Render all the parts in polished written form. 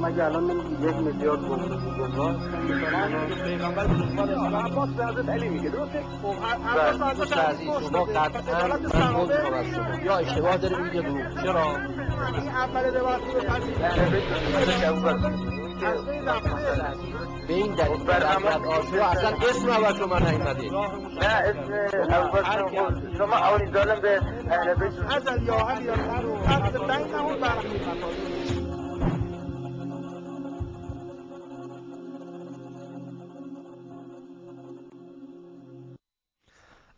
مگه الان نمیگی 1 میلیارد گمراه پیغمبر عباس به حضرت علی میگه درسته؟ دوست عزیز شما قطعا من قول میکنم از شما یا اشتباه داری میگید یا دروغ. چرا؟ این اول روایت رو به این دلیل که رضیت آشورا اصلا اسم اول شما نیومده. نه اسم ابوبکر شما اولین ظالم به اهل بیت ازل یا علی یا فرق بینهم برحمت.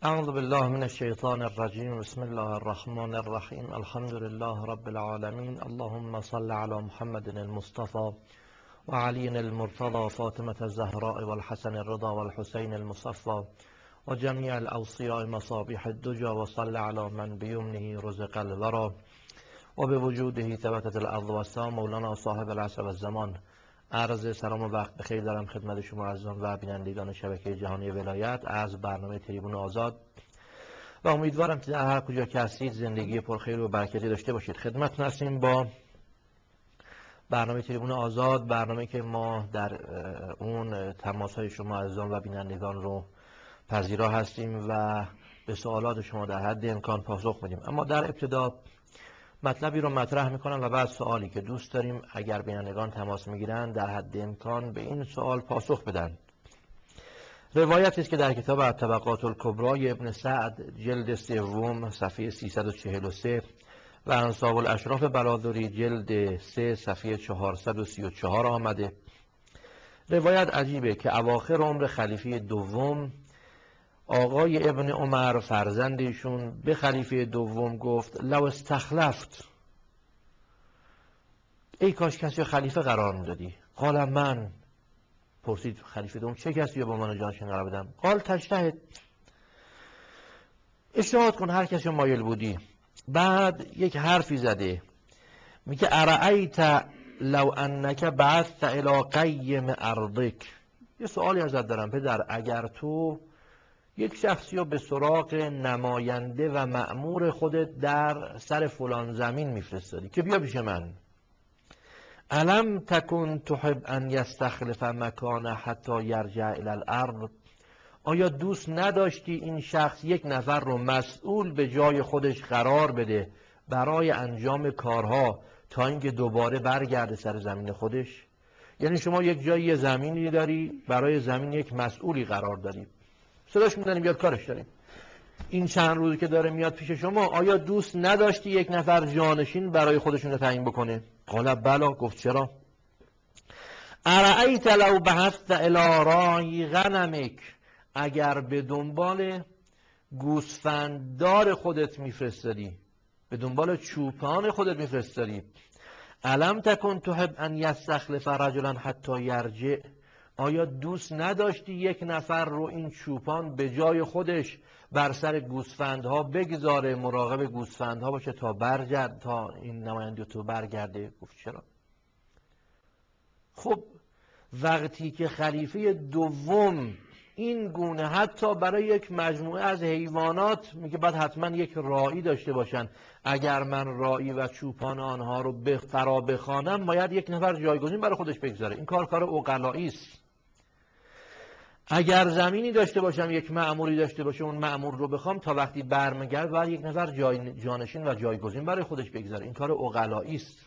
اعوذ بالله من الشیطان الرجیم. بسم الله الرحمن الرحیم. الحمد لله رب العالمین. اللهم صل علی محمد المصطفى و علی المرتضى فاطمة الزهراء والحسن الرضا والحسین المصفى و جمیع الاوصیاء مصابیح الدجا و صل علی من بیمنه رزق الورا و بوجوده ثبتت الارض والسماء مولانا صاحب العصر والزمان. عرض سلام و وقت بخیر دارم خدمت شما عزیزان و بینندگان شبکه جهانی ولایت از برنامه تریبون آزاد و امیدوارم که در هر کجا که هستید زندگی پرخیر و برکتی داشته باشید. خدمتتون هستیم با برنامه تریبون آزاد، برنامه که ما در اون تماس‌های شما عزیزان و بینندگان رو پذیرا هستیم و به سوالات شما در حد امکان پاسخ میدیم. اما در ابتدا مطلبی رو مطرح میکنم و بعد سوالی که دوست داریم اگر بینندگان تماس میگیرن در حد امکان به این سوال پاسخ بدن. روایتی است که در کتاب الطبقات الکبری ابن سعد جلد 3 صفحه 343 و انساب الاشراف بلادری جلد 3 صفحه 434 آمده. روایت عجیبه که اواخر عمر خلیفه دوم آقای ابن عمر فرزند ایشون به خلیفه دوم گفت لو استخلفت، ای کاش کسی خلیفه قرار میدادی. قال من، پرسید خلیفه دوم چه کسی رو با من جانشین قرار بدم؟ قال تجتهد، اجتهاد کن هر کسی مایل بودی. بعد یک حرفی زده میگه ارأیت لو انک بعثت الی قیم ارضک. یه سوالی ازت دارم پدر، اگر تو یک شخصی رو به سراغ نماینده و مأمور خودت در سر فلان زمین میفرستادی که بیا پیش من، الم تکن تحب ان یستخلف مکان حتی یرجع الی الارض، آیا دوست نداشتی این شخص یک نفر رو مسئول به جای خودش قرار بده برای انجام کارها تا اینکه دوباره برگرده سر زمین خودش؟ یعنی شما یک جایی یه زمینی داری، برای زمین یک مسئولی قرار داری، صداش میزنیم بیاد کارش داریم، این چند روزی که داره میاد پیش شما، آیا دوست نداشتی یک نفر جانشین برای خودشون رو تعیین بکنه؟ قال بلا، گفت چرا؟ ارأیت لو بعثت الی راعی غنمک، اگر به دنبال گوسفنددار خودت میفرستادی، به دنبال چوپان خودت میفرستادی، الم تکن تحب ان یستخلف رجلا حتی یرجع، آیا دوست نداشتی یک نفر رو این چوپان به جای خودش بر سر گوسفندها بگذاره، مراقب گوسفندها باشه تا برگرد، تا این نماینده تو برگرده؟ گفت چرا؟ خب وقتی که خلیفه دوم این گونه حتی برای یک مجموعه از حیوانات میگه باید حتما یک راعی داشته باشن، اگر من راعی و چوپان آنها رو به فرا بخوانم باید یک نفر جایگزین برای خودش بگذاره، این کار عقلایی است. اگر زمینی داشته باشم، یک مأموری داشته باشه، اون مأمور رو بخوام تا وقتی برمیگرد باید یک نفر جانشین و جایگزین برای خودش بگذاره، این کار عقلایی است.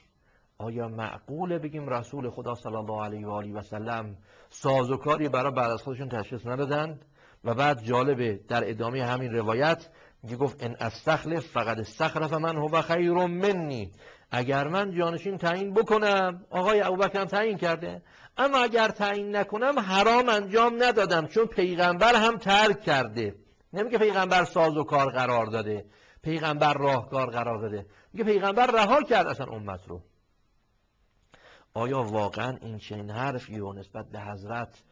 آیا معقوله بگیم رسول خدا صلی الله علیه و آله و سلم سازوکاری برای بعد از خودشون تشخیص ندادند؟ و بعد جالبه در ادامه همین روایت میگه گفت ان استخلف فقد استخلف من هو خیر منی، اگر من جانشین تعیین بکنم، آقای ابوبکر تعیین کرده، اما اگر تعیین نکنم حرام انجام ندادم، چون پیغمبر هم ترک کرده. نمیگه پیغمبر سازوکار قرار داده، پیغمبر راهکار قرار داده، میگه پیغمبر رها کرد اصلا امت رو. آیا واقعا این چنین حرفی و نسبت به حضرت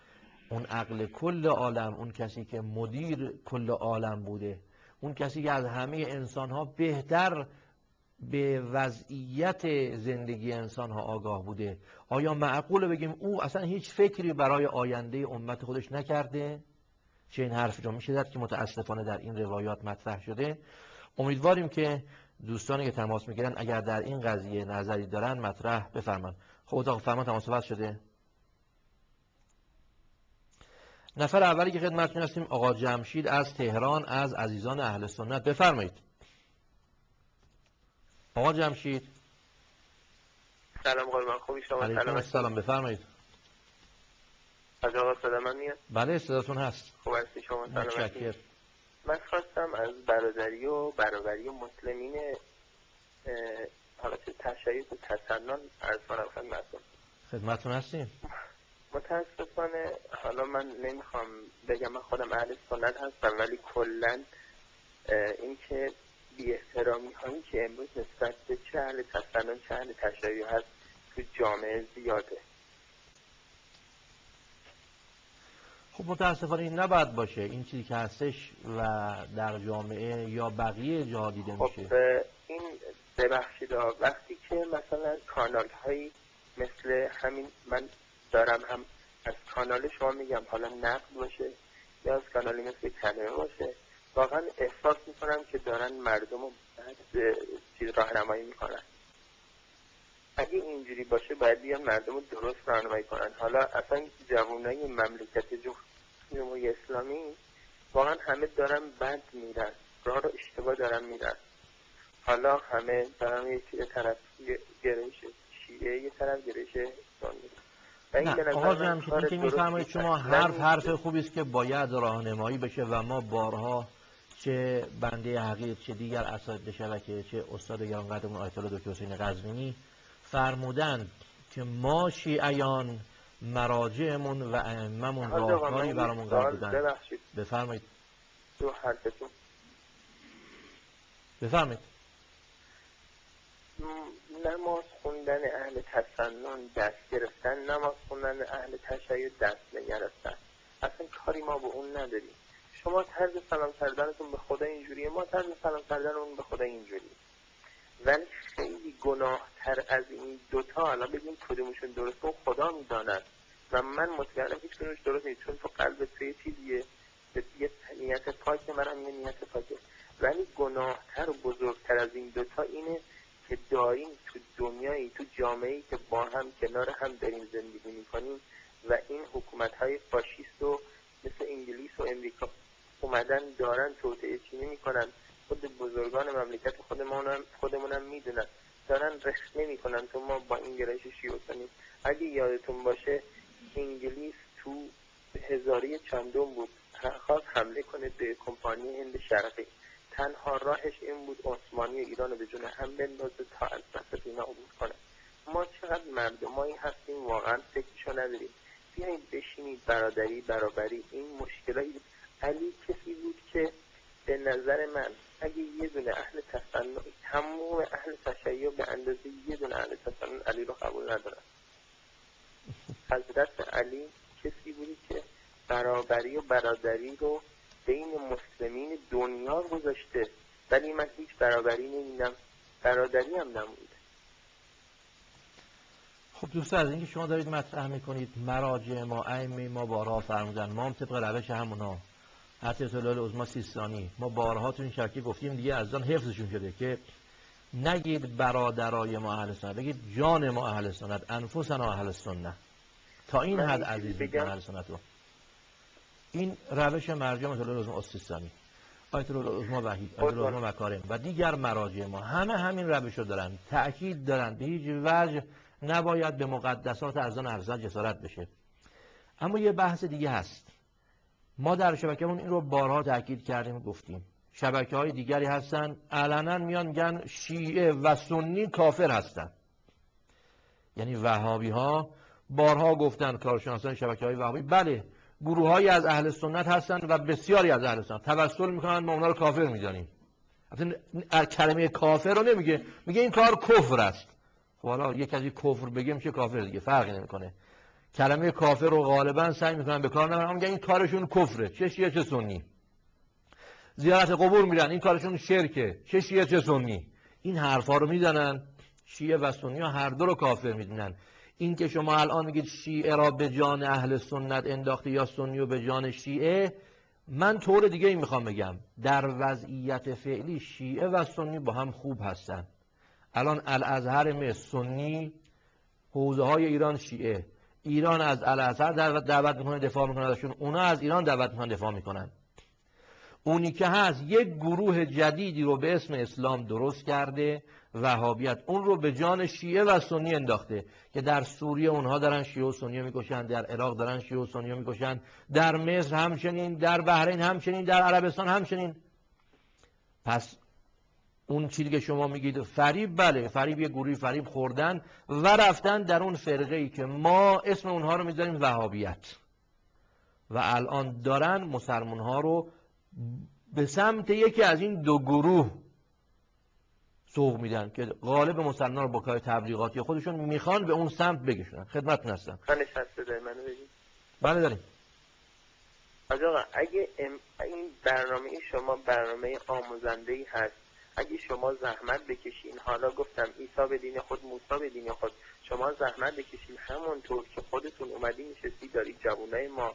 اون عقل کل عالم، اون کسی که مدیر کل عالم بوده، اون کسی که از همه انسانها بهتر به وضعیت زندگی انسانها آگاه بوده، آیا معقوله بگیم او اصلا هیچ فکری برای آینده امت خودش نکرده؟ چه این حرفی رو میشه زد که متاسفانه در این روایات مطرح شده. امیدواریم که دوستانی که تماس میگیرن اگر در این قضیه نظری دارن مطرح بفرمایند. خب اتاق فرمان تماس بس شده. نفر اولی که خدمتتون هستیم آقا جمشید از تهران از عزیزان اهل سنت. بفرمایید آقا جمشید. سلام قربان، خوبی شما؟ علیکم السلام، بفرمایید. از آقا صدا من میاد؟ بله صداتون هست. خوب هستی شما؟ متشکرم. من خواستم از برادری و برابری مسلمین حالت تشیع و تسنن عرض کنم خدمتتون هستیم. متاسفانه حالا من نمیخوام بگم من خودم اهل سنت هستم، ولی کلا این که بی احترامی هایی که امروز نسبت به چه اهل تسنن چه اهل تشیع هست تو جامعه زیاده. خب متاسفانه این نباید باشه، این چیزی که هستش و در جامعه یا بقیه جا دیده میشه. خب این ببخشید وقتی که مثلا کانال هایی مثل همین من دارم، هم از کانال شما میگم حالا نقد باشه یا از کانالی مثل کلمه باشه، واقعا احساس میکنم که دارن مردم رو چیز راهنمایی میکنن. اگه اینجوری باشه باید بیان مردم رو درست راهنمایی کنن. حالا اصلا جوانای مملکت جمهوری اسلامی واقعا همه دارن بد میرن، راه رو اشتباه دارن میرن. حالا همه دارن یه طرف گرایش شیعه، یه طرف گرایش سنی. نه آقا جمشید که میفرمایید شما حرف خوبی است که باید راهنمایی بشه و ما بارها چه بنده حقیق چه دیگر اساتید شبکه چه استاد گرانقدرمون آیت الله دکتر حسین قزوینی فرمودند که ما شیعیان مراجعمون و ائمه‌مون راهکاری برامون قرار دادن. بفرمایید. تو حرفتون بفرمایید. نماز خوندن اهل تسنن دست گرفتن، نماز خوندن اهل تشیع دست نگرفتن، اصلا کاری ما به اون نداریم. شما طرز سلام کردنتون به خدا اینجوریه، ما طرز سلام کردنمون به خدا اینجوریه، ولی خیلی گناهتر از این دوتا حالا بگیم کدومشون درسته و خدا میداند و من مطمئنم هیچ کدومش درست نیست، چون تو قلب تو یه چیزیه، یه نیت پاکه، منم یه نیت پاکه، ولی گناهتر و بزرگتر از این دوتا اینه که داریم تو دنیایی تو جامعه‌ای که با هم کنار هم داریم زندگی میکنیم و این حکومت‌های فاشیست و مثل انگلیس و امریکا اومدن دارن توطئه چینی میکنن. خود بزرگان مملکت خودمونم میدونن دارن رخنه میکنن تو ما با این گرایش شیعه سنی. اگه یادتون باشه انگلیس تو هزاره چندم بود خواست حمله کنه به کمپانی هند شرقی، تنها راهش این بود عثمانی و ایران رو به جون هم بندازه تا از وسط اینا عبور کنه. ما چقدر مردمایی هستیم واقعا فکرشو نداریم. بیایید بشینید برادری برابری این مشکلاتی. علی کسی بود که به نظر من اگه یه دونه اهل تسنن تمام اهل تشیع به اندازه یه دونه اهل تسنن علی رو قبول ندارن. حضرت علی کسی بودی که برابری و برادری رو بین مسلمین دنیا گذاشته، ولی من هیچ برابری نمیدم، برادری هم نمونده. خب دوست از اینکه شما دارید مطرح میکنید مراجع ما ائمه ما بارها فرمودن، ما هم طبق روش همونا حتی اطلاع العظما سیستانی ما بارها تو این شبکه گفتیم دیگه از آن حفظشون شده که نگید برادرای ما اهل سنت، بگید جان ما اهل سنت، انفسنا اهل سنت. تا این حد عزیز بگم اهل سنت رو. این روش مرجع اطلاع العظما سیستانی، آیت العظما وحید، آیت العظما مکارم و دیگر مراجع ما همه همین روش رو دارن، تأکید دارن به هیچ وجه نباید به مقدسات ارزان اهل سنت جسارت بشه. اما یه بحث دیگه هست، ما در شبکه‌مون این رو بارها تاکید کردیم و گفتیم، شبکه‌های دیگری هستن علنا میان میگن شیعه و سنی کافر هستن، یعنی وهابی‌ها بارها گفتن، کارشناسان شبکه‌های وهابی بله گروه‌هایی از اهل سنت هستن و بسیاری از اهل سنت توسل میکنن ما اونا رو کافر میدانیم. اصلا کلمه کافر رو نمیگه، میگه این کار کفر است. خب حالا یک کسی کفر بگه میشه کافر دیگه، فرقی نمیکنه. کلمه کافر رو غالبا سعی میکنن به کار نبرن، میگن این کارشون کفره، چه شیعه چه سنی. زیارت قبور میرن، این کارشون شرکه، چه شیعه چه سنی. این حرفا رو میزنن، شیعه و سنی ها هر دو رو کافر میدونن. این که شما الان میگید شیعه را به جان اهل سنت انداخته یا سنی رو به جان شیعه، من طور دیگه این میخوام بگم در وضعیت فعلی شیعه و سنی با هم خوب هستن. الان الازهر سنی حوزه های ایران شیعه، ایران از الاسد دعوت میکنه دفاع میکنه ازشون، اونا از ایران دعوت میکنن دفاع میکنن. اونی که هست یک گروه جدیدی رو به اسم اسلام درست کرده، وهابیت، اون رو به جان شیعه و سنی انداخته که در سوریه اونها دارن شیعه و سنی میکشن، در عراق دارن شیعه و سنی میکشن، در مصر همچنین، در بحرین همچنین، در عربستان همچنین. پس اون چیزی که شما میگید فریب، بله فریب، یه گروهی فریب خوردن و رفتن در اون فرقه‌ای که ما اسم اونها رو میذاریم وهابیت و الان دارن مسلمان‌ها رو به سمت یکی از این دو گروه سوق میدن که غالب مسلمان رو با کار تبلیغاتی خودشون میخوان به اون سمت بکشونن. خدمتتون هستم. خانش هسته داری منو بگید؟ بله داریم. آقا اگه این برنامه شما برنامه آموزنده‌ای هست، اگه شما زحمت بکشین، حالا گفتم عیسی به دین خود، موسی به دین خود، شما زحمت بکشین همونطور که خودتون اومدین نشستی دارید جوانای ما،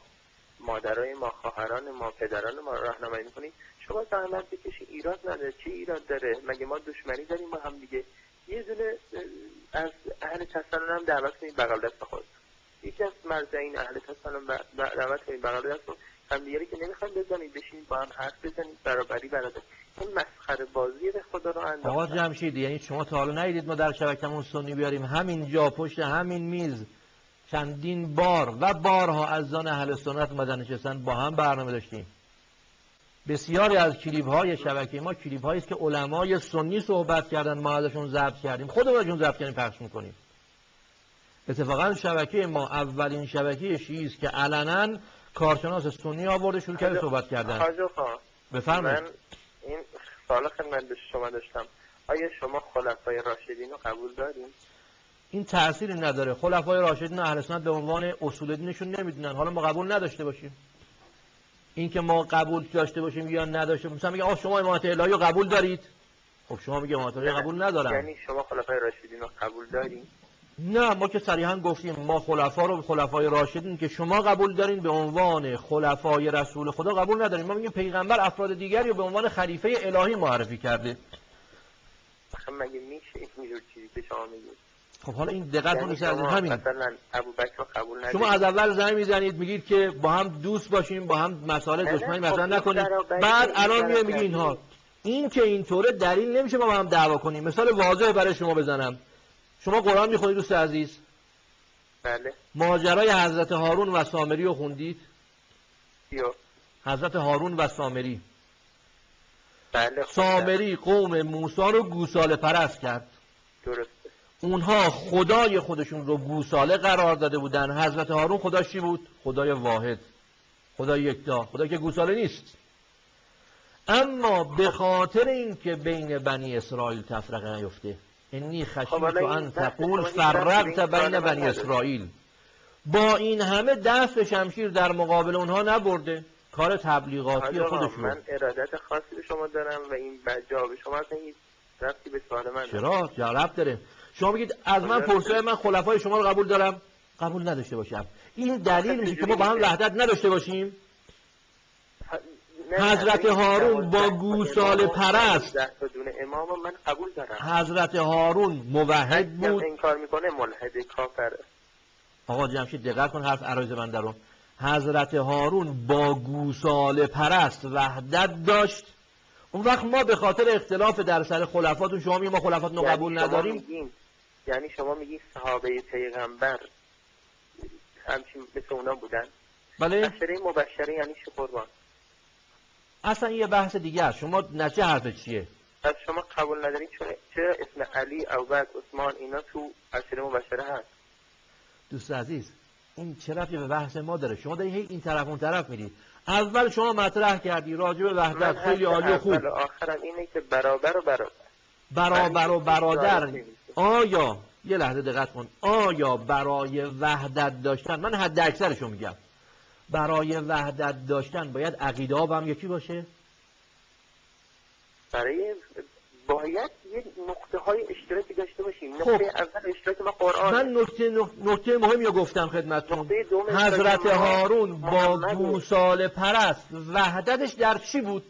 مادرای ما، خواهران ما، پدران ما راهنمایی میکنید، شما زحمت بکشین، ایراد نداره. چه ایراد داره؟ مگه ما دشمنی داریم با هم دیگه؟ یه دونه از اهل تسنن هم دعوت کنید بغل دست خود، یکی از مرجعین اهل تسنن دعوت کنید بغل دست خود، هم دیگری که نمیخوایم بزنید بشینید با هم حرف بزنید، برابری برابر. این مسخره بازی به خدا رو انداختن. آقا جمشید، یعنی شما تا حالا ندیدید ما در شبکه‌مون سنی بیاریم همین جا پشت همین میز چندین بار و بارها از زان اهل سنت اومدن نشستن با هم برنامه داشتیم. بسیاری از کلیپ‌های شبکه ما کلیپ‌هایی است که علمای سنی صحبت کردن، ما ازشون ضبط کردیم، خودمون ازشون ضبط کردیم پخش می‌کنیم. اتفاقا شبکه ما اولین شبکه شیعی است که علنا کارشناس سنی آورده شروع کرده صحبت کردن. حاج آقا بفرمایید. من این سوال خدمت شما داشتم، آیا شما خلفای راشدین رو قبول دارین؟ این تأثیری نداره. خلفای راشدین اهل سنت به عنوان اصول دینشون نمیدونن. حالا ما قبول نداشته باشیم، این که ما قبول داشته باشیم یا نداشته باشیم، مثلا میگه آقا شما امامت الهی رو قبول دارید، خب شما میگه امامت الهی قبول ندارم. یعنی شما خلفای راشدین رو قبول دارین؟ نه، ما که صریحا گفتیم ما خلفا رو خلفای راشدین که شما قبول دارین به عنوان خلفای رسول خدا قبول نداریم. ما میگیم پیغمبر افراد دیگری رو به عنوان خلیفه الهی معرفی کرده. خب مگه میشه اینجور چیزی که شما میگید؟ خب حالا این دقت کنید از همین مثلا ابوبکر رو قبول ندارید، شما از اول زنگ میزنید میگید که با هم دوست باشیم، با هم مسائل دشمنی مطرح نکنید، بعد الان میگید اینها. این که اینطوره دلیل نمیشه ما با هم دعوا کنیم. مثال واضح برای شما بزنم، شما قرآن میخونید دوست عزیز؟ بله. ماجرای حضرت هارون و سامری رو خوندید؟ کیو؟ حضرت هارون و سامری. بله. سامری قوم موسی رو گوساله پرست کرد. درسته. اونها خدای خودشون رو گوساله قرار داده بودن. حضرت هارون خداش چی بود؟ خدای واحد، خدای یکتا، خدایی که گوساله نیست. اما به خاطر اینکه بین بنی اسرائیل تفرقه نیفته، انی خشیت ان تقول فرقت بین بنی اسرائیل، با این همه دست شمشیر در مقابل اونها نبرده، کار تبلیغاتی خودشون. من ارادت خاصی به شما دارم و این جواب شما اصلا هیچ ربطی به سوال من چرا؟ جواب داره. شما بگید از من پرسه من خلفای شما رو قبول دارم، قبول نداشته باشم، این دلیل میشه که ما با هم وحدت نداشته باشیم؟ حضرت هارون با گوساله پرست، امام من قبول دارم. حضرت هارون موحد بود. این کار میکنه ملحد کافره. آقا جمشید دقت کن حرف عرایض بنده رو. حضرت هارون با گوساله پرست وحدت داشت. اون وقت ما به خاطر اختلاف در سر خلفاتون، شما میگید ما خلفاتون رو قبول نداریم، یعنی شما میگید صحابه پیغمبر همچین مثل اونا بودن؟ بله. عشره مبشره یعنی چه قربان؟ اصلا یه بحث دیگه است. شما نچه حرف چیه؟ از شما قبول ندارید چرا اسم علی، ابوبکر، عثمان اینا تو عشره مبشره هست؟ دوست عزیز این چه ربطی به بحث ما داره؟ شما دارید این طرف اون طرف میرید. اول شما مطرح کردی راجع به وحدت، خیلی عالی و خوب. اول و آخرم اینه که برابر و برابر، برابر و برادر. آیا یه لحظه دقت کن، آیا برای وحدت داشتن، من حد اکثرشو میگم، برای وحدت داشتن باید عقیده ها با هم یکی باشه؟ باید یه نقطه های اشتراکی داشته باشیم. نقطه اول اشتراک ما قرآن. من نکته مهمی رو گفتم خدمتتون. حضرت هارون با گوساله پرست وحدتش در چی بود؟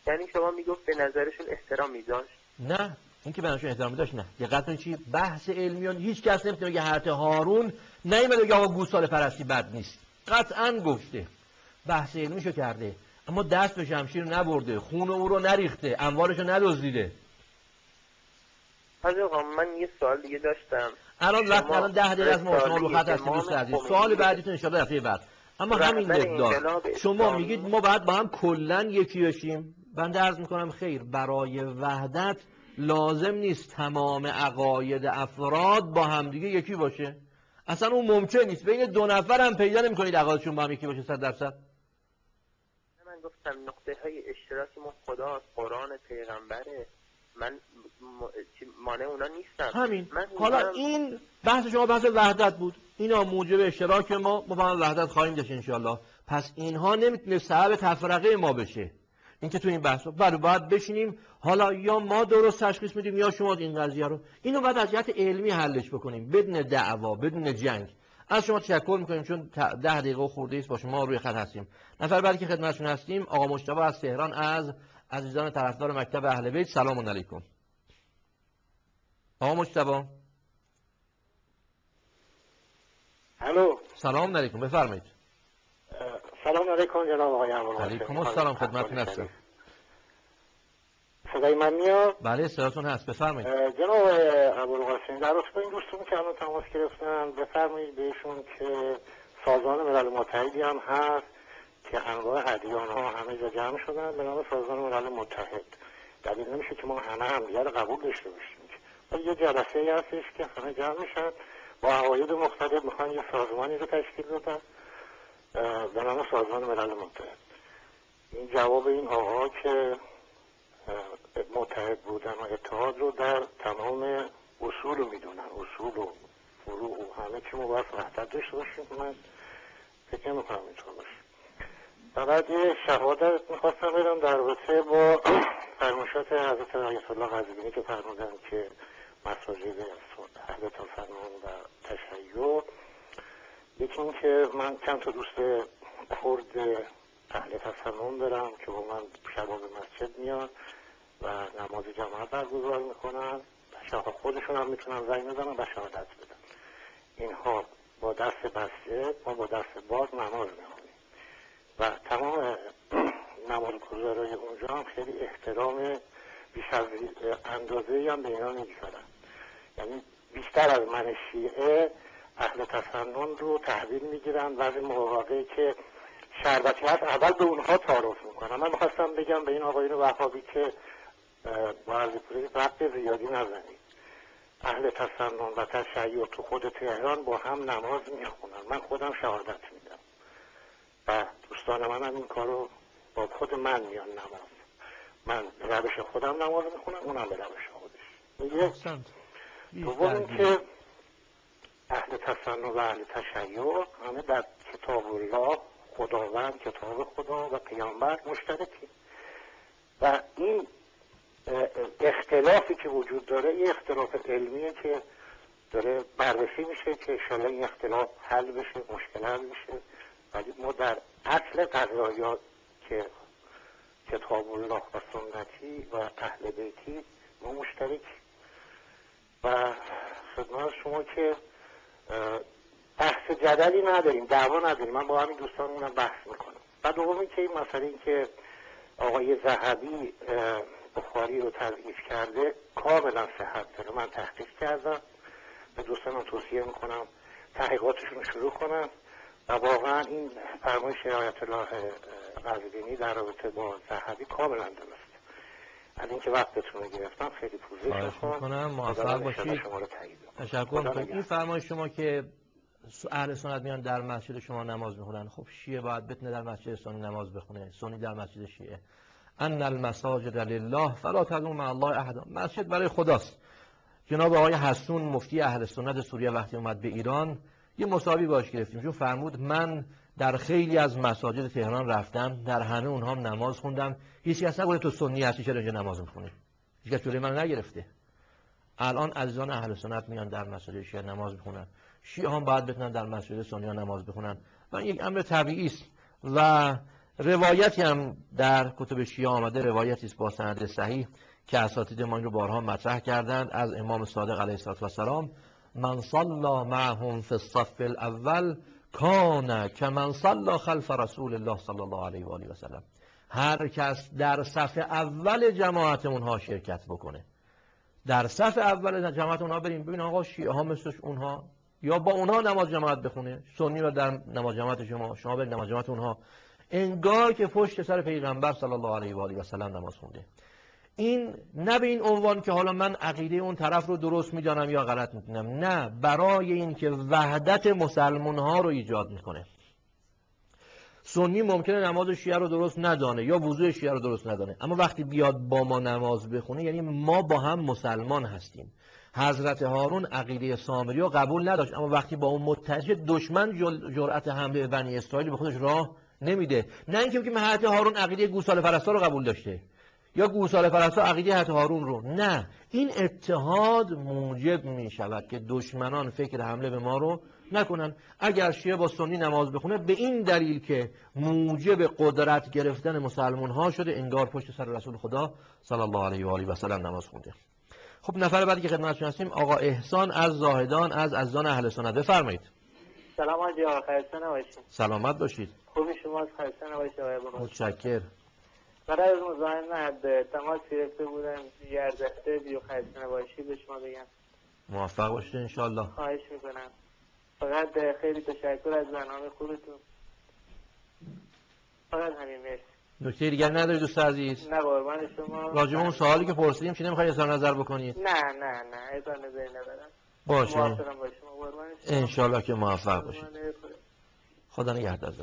یعنی شما میگفت به نظرشون احترام میذاشت؟ نه، این که بناشون احترامی داشت نه. دقت کنید چی بحث علمیان هیچ کس نمیتونه بگه حضرت هارون نمیاد بگه آقا گوساله پرستی بد نیست. قطعا گفته. بحث علمیشو کرده. اما دست به شمشیر نبرده، خون او رو نریخته، اموالشو ندزدیده. حاجی آقا من یه سوال دیگه داشتم. الان 10 دقیقه از ما شما رو خط هستیم دوست عزیز. سوال بعدیتون ان شاء الله دفعه بعد. اما همین مقدار شما میگید ما باید با هم کلا یکی بشیم. بنده عرض میکنم خیر، برای وحدت لازم نیست تمام عقاید افراد با همدیگه یکی باشه. اصلا اون ممکن نیست. بین دو نفر هم پیدا نمی‌کنید عقایدشون با هم یکی باشه 100%. من گفتم نقطه های اشتراکی ما خداست، قرآن، پیغمبره. من مانع اونا نیستم. همین. حالا این بحث شما بحث وحدت بود. اینا موجب اشتراک ما با هم وحدت خواهیم داشت ان شاءالله. پس اینها نمیتونه سبب تفرقه ما بشه. این که تو این بحث باید بشینیم، حالا یا ما درست تشخیص میدیم یا شما این قضیه رو. اینو باید از جهت علمی حلش بکنیم بدون دعوا، بدون جنگ. از شما تشکر میکنیم چون 10 دقیقه خورده است با شما روی خط هستیم. نفر بعدی که خدمتتون هستیم آقا مجتبی از تهران از عزیزان طرفدار مکتب اهل بیت. سلام علیکم. آقا مجتبی. الو. سلام علیکم، بفرمایید. سلام علیکم جناب آقای ابوالقاسم. علیکم السلام، خدمتتون هستم. صدای من میاد؟ بله صداتون هست، بفرمایید. جناب ابوالقاسم در رابطه با این دوستون که الان تماس گرفتن بفرمایید بهشون که سازمان ملل متحدی هم هست که انواع ادیان ها همه جا جمع شدن به نام سازمان ملل متحد. دلیل نمیشه که ما همه دیگر رو قبول داشته باشیم. یه جلسه ای هستش که همه جمع میشن با عقاید مختلف میخوان یه سازمانی رو تشکیل بدن به نام سازمان ملل متحد. این جواب این آقا که متحد بودن و اتحاد رو در تمام اصول رو میدونن، اصول و فروع و همه چی ما باید وحدت داشته باشیم. من فکر نمی‌کنم اینطور باشه. فقط یه شهادت میخواستم بدم در رابطه با فرمایشات حضرت آیت الله قزوینی که فرمودن که مساجد اهل تسنن و تشیع. یکی این که من چند تا دوست کرد اهل تسنن دارم که با من شبا به مسجد میان و نماز جماعت برگزار میکنن. شاید خودشون هم میتونن زنگ بزنن و شهادت بدن. اینها با دست بسته، ما با دست باز نماز میخونیم و تمام نماز گزارای اونجا هم خیلی احترام بیش از اندازه هم به اینا میگذارن. یعنی بیشتر از من شیعه اهل تسنن رو تحویل میگیرن و از این مواقعی که شربتی هست اول به اونها تعارف میکنن. من میخواستم بگم به این آقایون وهابی که با عرض ربط زیادی نزنید. اهل تسنن و تشیع تو خود تهران با هم نماز میخونن. من خودم شهادت میدم و دوستان من هم این کارو با خود من میان نماز. من روش خودم نماز میخونم، اونم به روش خودش. دوم این که اهل تسنن و اهل تشیع همه در کتاب الله، خداوند، کتاب خدا و پیامبر مشترکی و این اختلافی که وجود داره یه اختلاف علمیه که داره بررسی میشه که انشاءالله این اختلاف حل بشه، مشکل حل بشه. ولی ما در اصل قضایا که کتاب الله و سنتی و اهل بیتی ما مشترک و خدمت شما که بحث جدلی نداریم، دعوا نداریم. من با همین دوستانمونم بحث میکنم. و دومی که این مسئله این که آقای ذهبی بخاری رو تضعیف کرده کاملا صحت داره. من تحقیق کردم، به دوستانم توصیه میکنم تحقیقاتشون رو شروع کنم و واقعا این فرمایش آیت الله قزوینی در رابطه با ذهبی کاملا درست. از اینکه وقتتون رو گرفتم خیلی پوزش میکنم. موفق باشید. تشکر میکنم. این فرمایش شما که اهل سنت میان در مسجد شما نماز میخونن، خب شیعه باید بتونه در مسجد سنی نماز بخونه، سنی در مسجد شیعه. ان المساجد لله فلا تدعوا مع الله احدا. مسجد برای خداست. جناب آقای حسون مفتی اهل سنت سوریه وقتی اومد به ایران یه مساوی باش گرفتیم، چون فرمود من در خیلی از مساجد تهران رفتم، در همه اونها هم نماز خوندم، هیچ کس نگفت تو سنی هستی چرا اینجا نماز میخونی. هیچ کس جلوی من نگرفته. الان عزیزان اهل سنت میان در مسجد شیعه نماز میخونن، شیعه هم باید بتونن در مسجد سنی نماز بخونن و این یک امر طبیعی است و روایتی هم در کتب شیعه آمده، روایتی است با سند صحیح که اساتید ما این رو بارها مطرح کردند از امام صادق علیه السلام: من صلی معهم فی الصف الاول کان کمن صلی خلف رسول الله صلی الله علیه و آله و سلم. هر کس در صف اول جماعت اونها شرکت بکنه، در صف اول جماعت اونها بریم ببین آقا شیعه ها مثل اونها، یا با اونها نماز جماعت بخونه، سنی و در نماز جماعت شما برید نماز جماعت اونها، انگار که پشت سر پیغمبر صلی الله علیه و آله و سلم نماز خونده. این نه به این عنوان که حالا من عقیده اون طرف رو درست میدانم یا غلط میدونم، نه، برای این که وحدت مسلمان ها رو ایجاد میکنه. سنی ممکنه نماز شیعه رو درست ندانه یا وضوء شیعه رو درست ندانه، اما وقتی بیاد با ما نماز بخونه یعنی ما با هم مسلمان هستیم. حضرت هارون عقیده سامری رو قبول نداشت، اما وقتی با اون متحد، دشمن جرأت حمله به بنی اسرائیل به خودش راه نمیده. نه اینکه حضرت هارون عقیده گوساله پرستا رو قبول داشته یا گوساله پرستا عقیده حضرت هارون رو، نه، این اتحاد موجب می شود که دشمنان فکر حمله به ما رو نکنن. اگر شیعه با سنی نماز بخونه به این دلیل که موجب قدرت گرفتن مسلمان ها شده، انگار پشت سر رسول خدا صلی الله علیه و آله و سلم نماز خونده. خب نفر بعدی که خدمتتون هستیم آقا احسان از زاهدان از عزیزان اهل سنت، بفرمایید. سلام حاجی آقا، خسته نباشید. سلامت باشید. خوبی شما؟ خسته نباشید آقای بابا. متشکرم. برای از مزاحمت تماس گرفته بودم یه دسته بیو خسته نباشید به شما بگم. موفق باشید ان شاء الله. خواهش میکنم. فقط خیلی تشکر از برنامه خوبتون. فقط همین، مرسی. نکته دیگر نداری دوست عزیز؟ نه قربان شما. راجع به اون سوالی که پرسیدیم چی نمیخوای اظهار نظر بکنید؟ نه اظهار نظری ندارم. باشه. موافقم با شما قربان شما. ان شاء الله که موفق باشید. خدا نگهدار.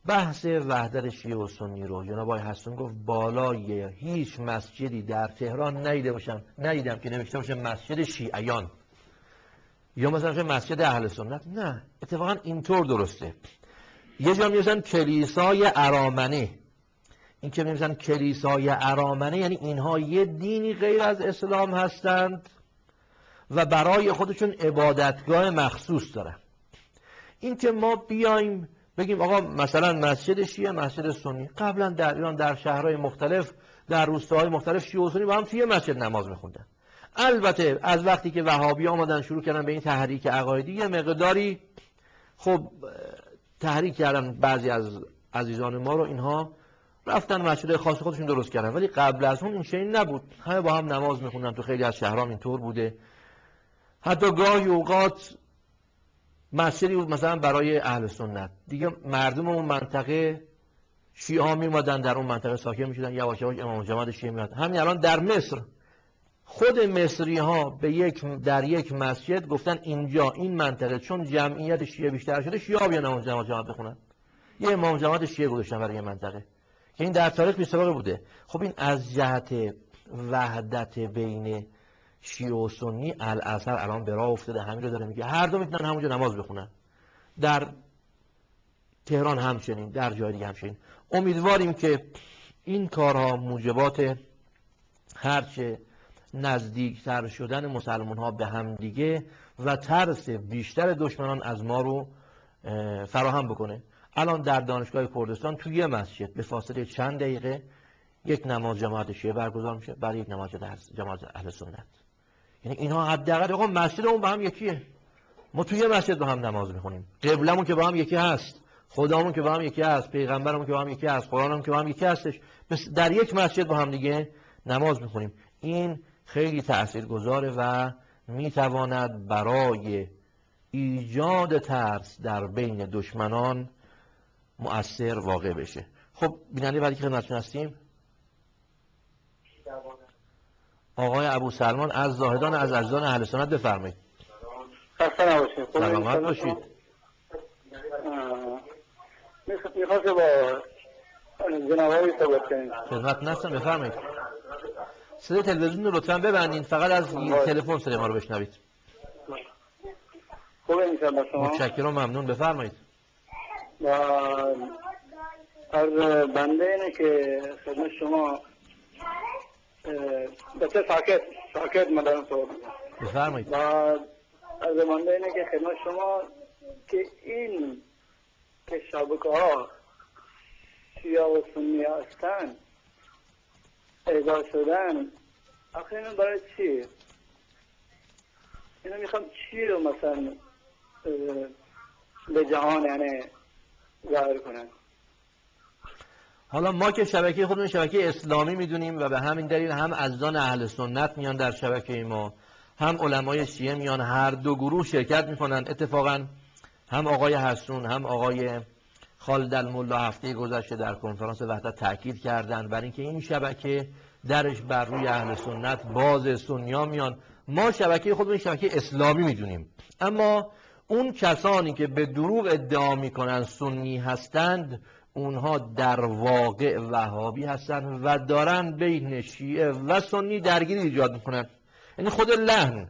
بحث وحدت شیعه و سنی رو جناب آقای حسون گفت بالای هیچ مسجدی در تهران ندیدم که نوشته باشه مسجد شیعیان یا مثلا مسجد اهل سنت. نه، اتفاقا اینطور درسته. یه جا می‌نویسن کلیسای ارامنه. این که می‌نویسن کلیسای ارامنه یعنی اینها یه دینی غیر از اسلام هستند و برای خودشون عبادتگاه مخصوص دارن. این که ما بیایم بگیم آقا مثلا مسجد شیعه مسجد سنی، قبلا در ایران در شهرهای مختلف در روستاهای مختلف شیعه و سنی با هم توی مسجد نماز می‌خوندن. البته از وقتی که وهابی آمدن شروع کردن به این تحریک عقایدی یه مقداری خب تحریک کردن بعضی از عزیزان ما رو، اینها رفتن مسجد خاص خودشون درست کردن، ولی قبل از اون این چنین نبود. همه با هم نماز می‌خوندن. تو خیلی از شهرها اینطور بوده. حتی گاهی اوقات مسجدی بود مثلا برای اهل سنت، دیگه مردم اون منطقه شیعه ها می‌اومدن در اون منطقه ساکن می‌شدن، یواش یواش امام جماعت شیعه میاد. همین الان در مصر خود مصری ها در یک مسجد گفتن اینجا این منطقه چون جمعیت شیعه بیشتر شده شیعه ها بیان امام جماعت بخونن، یه امام جماعت شیعه گذاشتن برای این منطقه که این در تاریخ بی‌سابقه بوده. خب این از جهت وحدت بین شیعه و سنی الاثر الان به راه افتاده، همین رو داره میگه هر دو میتونن همونجا نماز بخونن. در تهران همچنین، در جای دیگه همچنین. امیدواریم که این کارها موجبات هرچه نزدیکتر شدن مسلمان ها به هم دیگه و ترس بیشتر دشمنان از ما رو فراهم بکنه. الان در دانشگاه کردستان توی یه مسجد به فاصله چند دقیقه یک نماز جماعت شیعه برگزار میشه برای یک نماز جماعت اهل سنت. یعنی اینها حداقل آقا مسجدمون با هم یکیه، ما توی یه مسجد با هم نماز میخونیم، قبلمون که با هم یکی هست، خدامون که با هم یکی هست، پیغمبرمون که با هم یکی هست، قرآنمون که با هم یکی هستش، در یک مسجد با هم دیگه نماز میخونیم. این خیلی تاثیرگذاره و میتواند برای ایجاد ترس در بین دشمنان مؤثر واقع بشه. خب بیننده بعدی که خدمتتون هستیم آقای ابو سلمان از زاهدان از عزیزان اهل سنت، بفرمایید. خسته نباشید. سلامت باشید. میخواست با جنابایی صحبت کنید. خدمت هستم، بفرمایید. صدای تلویزیون رو لطفاً ببندید، فقط از تلفن صدای ما رو بشنوید. خوبه انشاءالله شما؟ متشکرم، ممنون، بفرمایید. از بنده اینه که خدمت شما بچه ساکت مدارم صحبت بفرمایید. از بنده اینه که خدمت شما که این که شبکه ها شیعه و سنی هستن اعضا شدن، آخه اینو برای چی؟ اینو میخوام چی رو مثلا به جهان یعنی ظاهر کنن؟ حالا ما که شبکه خودمون شبکه اسلامی میدونیم و به همین دلیل هم عزیزان اهل سنت میان در شبکه ما، هم علمای شیعه میان، هر دو گروه شرکت میکنن. اتفاقا هم آقای حسون هم آقای خالد الملا هفته گذشته در کنفرانس وحدت تاکید کردند بر اینکه این شبکه درش بر روی اهل سنت باز، سنیا میان. ما شبکه خودمون شبکه اسلامی میدونیم، اما اون کسانی که به دروغ ادعا میکنن سنی هستند اونها در واقع وهابی هستند و دارن بین شیعه و سنی درگیری ایجاد میکنن. یعنی خود لحن،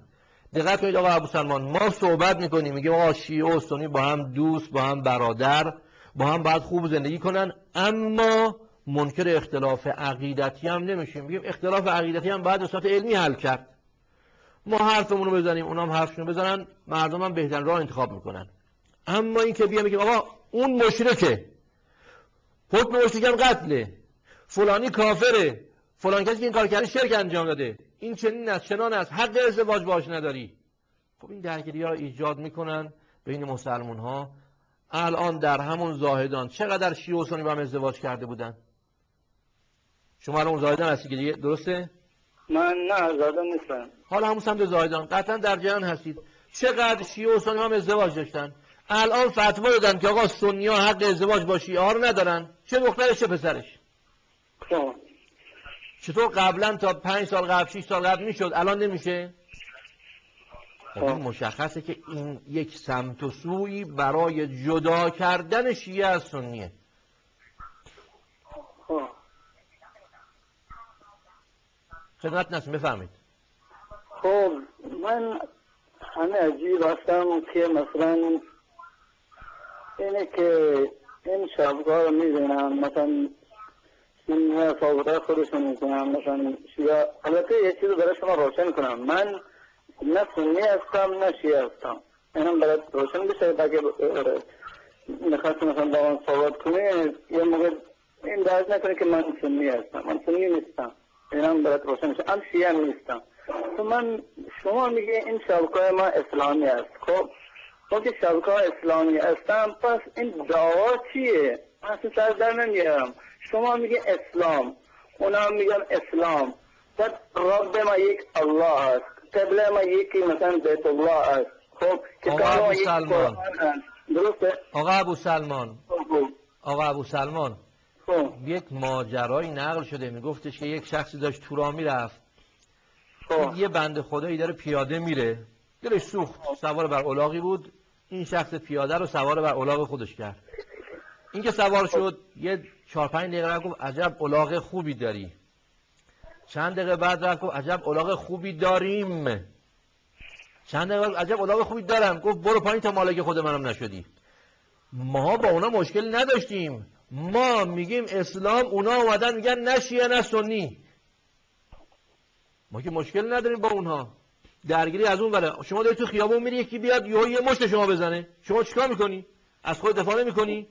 دقت کنید آقا ابوسلمان، ما صحبت میکنیم میگیم آقا شیعه و سنی با هم دوست، با هم برادر، با هم باید خوب زندگی کنن، اما منکر اختلاف عقیدتی هم نمیشیم. میگیم اختلاف عقیدتی هم باید به صورت علمی حل کرد. ما حرفمون رو بزنیم، اونا هم حرفشون رو بزنن، مردم هم بهترین راه انتخاب میکنن. اما این که بیام میگیم آقا اون مشرکه، حکم مشرک هم قتله، فلانی کافره، فلان کسی که این کار کرده شرک انجام داده، این چنین است چنان است، حق ازدواج باش نداری. خب این درگیری ها ایجاد میکنن بین مسلمان ها. الان در همون زاهدان چقدر شیعه و سنی با هم ازدواج کرده بودن؟ شما الان زاهدان هستی که دیگه، درسته؟ من نه زاهدان نیستم. حالا همون سمت زاهدان قطعا در جریان هستید. چقدر شیعه و سنی هم ازدواج داشتن. الان فتوا دادن که آقا سنی ها حق ازدواج با شیعه ها رو ندارن، چه دخترش چه پسرش. خب چطور قبلا تا 5 سال قبل 6 سال قبل میشد الان نمیشه؟ خب این مشخصه که این یک سمت و سویی برای جدا کردن شیعه از سنیه. خب خدمت نسیم بفرمایید. خب من همه عجیب هستم که مثلا اینه که این شبگاه رو میزنم، مثلا سنیه فاوره خودشون میکنم، مثلا شیعه. البته یه چیز رو برای شما روشن کنم، من نه سنی هستم نه شیعه هستم. اینم برای روشن بشه اگه میخواست مثلا با من صحبت کنه یه موقع این درست نکنه که من سنی هستم. من سنی نیستم، اینم برای روشن بشه. هم شیعه هم نیستم. تو من شما میگه این شبکه ما اسلامی است. خب که شبکه اسلامی هستم، پس این دعوا چیه؟ من اصلا سر در نمیارم. شما میگه اسلام، اونا میگن اسلام، بعد رب ما یک الله است، قبله ما یکی مثلا بیت الله است. خب که آقا ابوسلمان، درسته؟ آقا ابوسلمان یک ماجرایی نقل شده، میگفتش که یک شخصی داشت تو راه میرفت، یه بنده خدایی داره پیاده میره، دلش سوخت، سوار بر الاغی بود، این شخص پیاده رو سوار بر الاغ خودش کرد. این که سوار شد یه 4-5 دقیقه رفت گفت عجب الاغ خوبی داری. چند دقیقه بعد رفت گفت عجب الاغ خوبی داریم. چند دقیقه بعد عجب الاغ خوبی دارم. گفت برو پایین تا مالک خود منم نشدی. ما با اونا مشکل نداشتیم، ما میگیم اسلام، اونا اومدن میگن نه شیعه نه سنی. ما که مشکل نداریم با اونها. درگیری از اون وره. شما داری تو خیابون میری یکی بیاد یه مشت شما بزنه، شما چیکار میکنی؟ از خود دفاع نمیکنی؟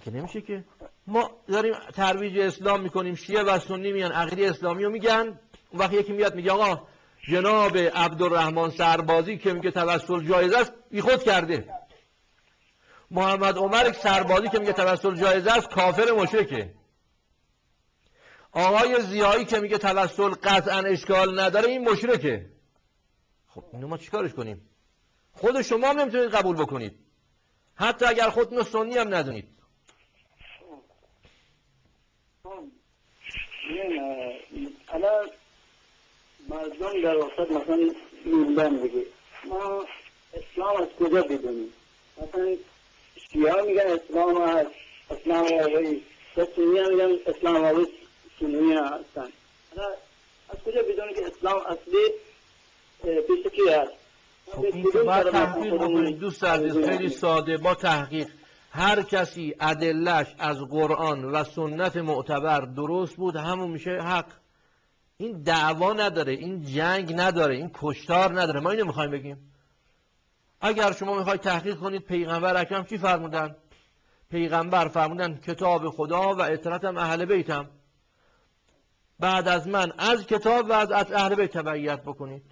که نمیشه که. ما داریم ترویج اسلام میکنیم، شیعه و سنی میان عقیده اسلامی رو میگن، اون وقت یکی میاد میگه آقا جناب عبدالرحمن سربازی که میگه توسل جایز است بیخود کرده. محمد عمر سربازی که میگه توسل جایز است کافر مشرکه. آقای ضیایی که میگه توسل قطعا اشکال نداره این مشرکه. خب اینو ما چیکارش کنیم؟ خود شما هم نمیتونید قبول بکنید، حتی اگر خودتون سنی هم ندونید. الان مردم در وسط مثلا موندن دیگه، ما اسلام از کجا بدونیم؟ مثلا شیعه میگن اسلام هست، اسلام آقایی، سنی میگن اسلام آقایی سنی هستن. از کجا بدونیم که اسلام اصلی پیش کی هست؟ خب این که باید تحقیق بکنید دوست عزیز، خیلی ساده. با تحقیق هر کسی ادلش از قرآن و سنت معتبر درست بود همون میشه حق. این دعوا نداره، این جنگ نداره، این کشتار نداره. ما اینو میخوایم بگیم. اگر شما میخواید تحقیق کنید پیغمبر اکرم چی فرمودن؟ پیغمبر فرمودن کتاب خدا و اطاعتم اهل بیتم، بعد از من از کتاب و از اهل بیت تبعیت بکنید.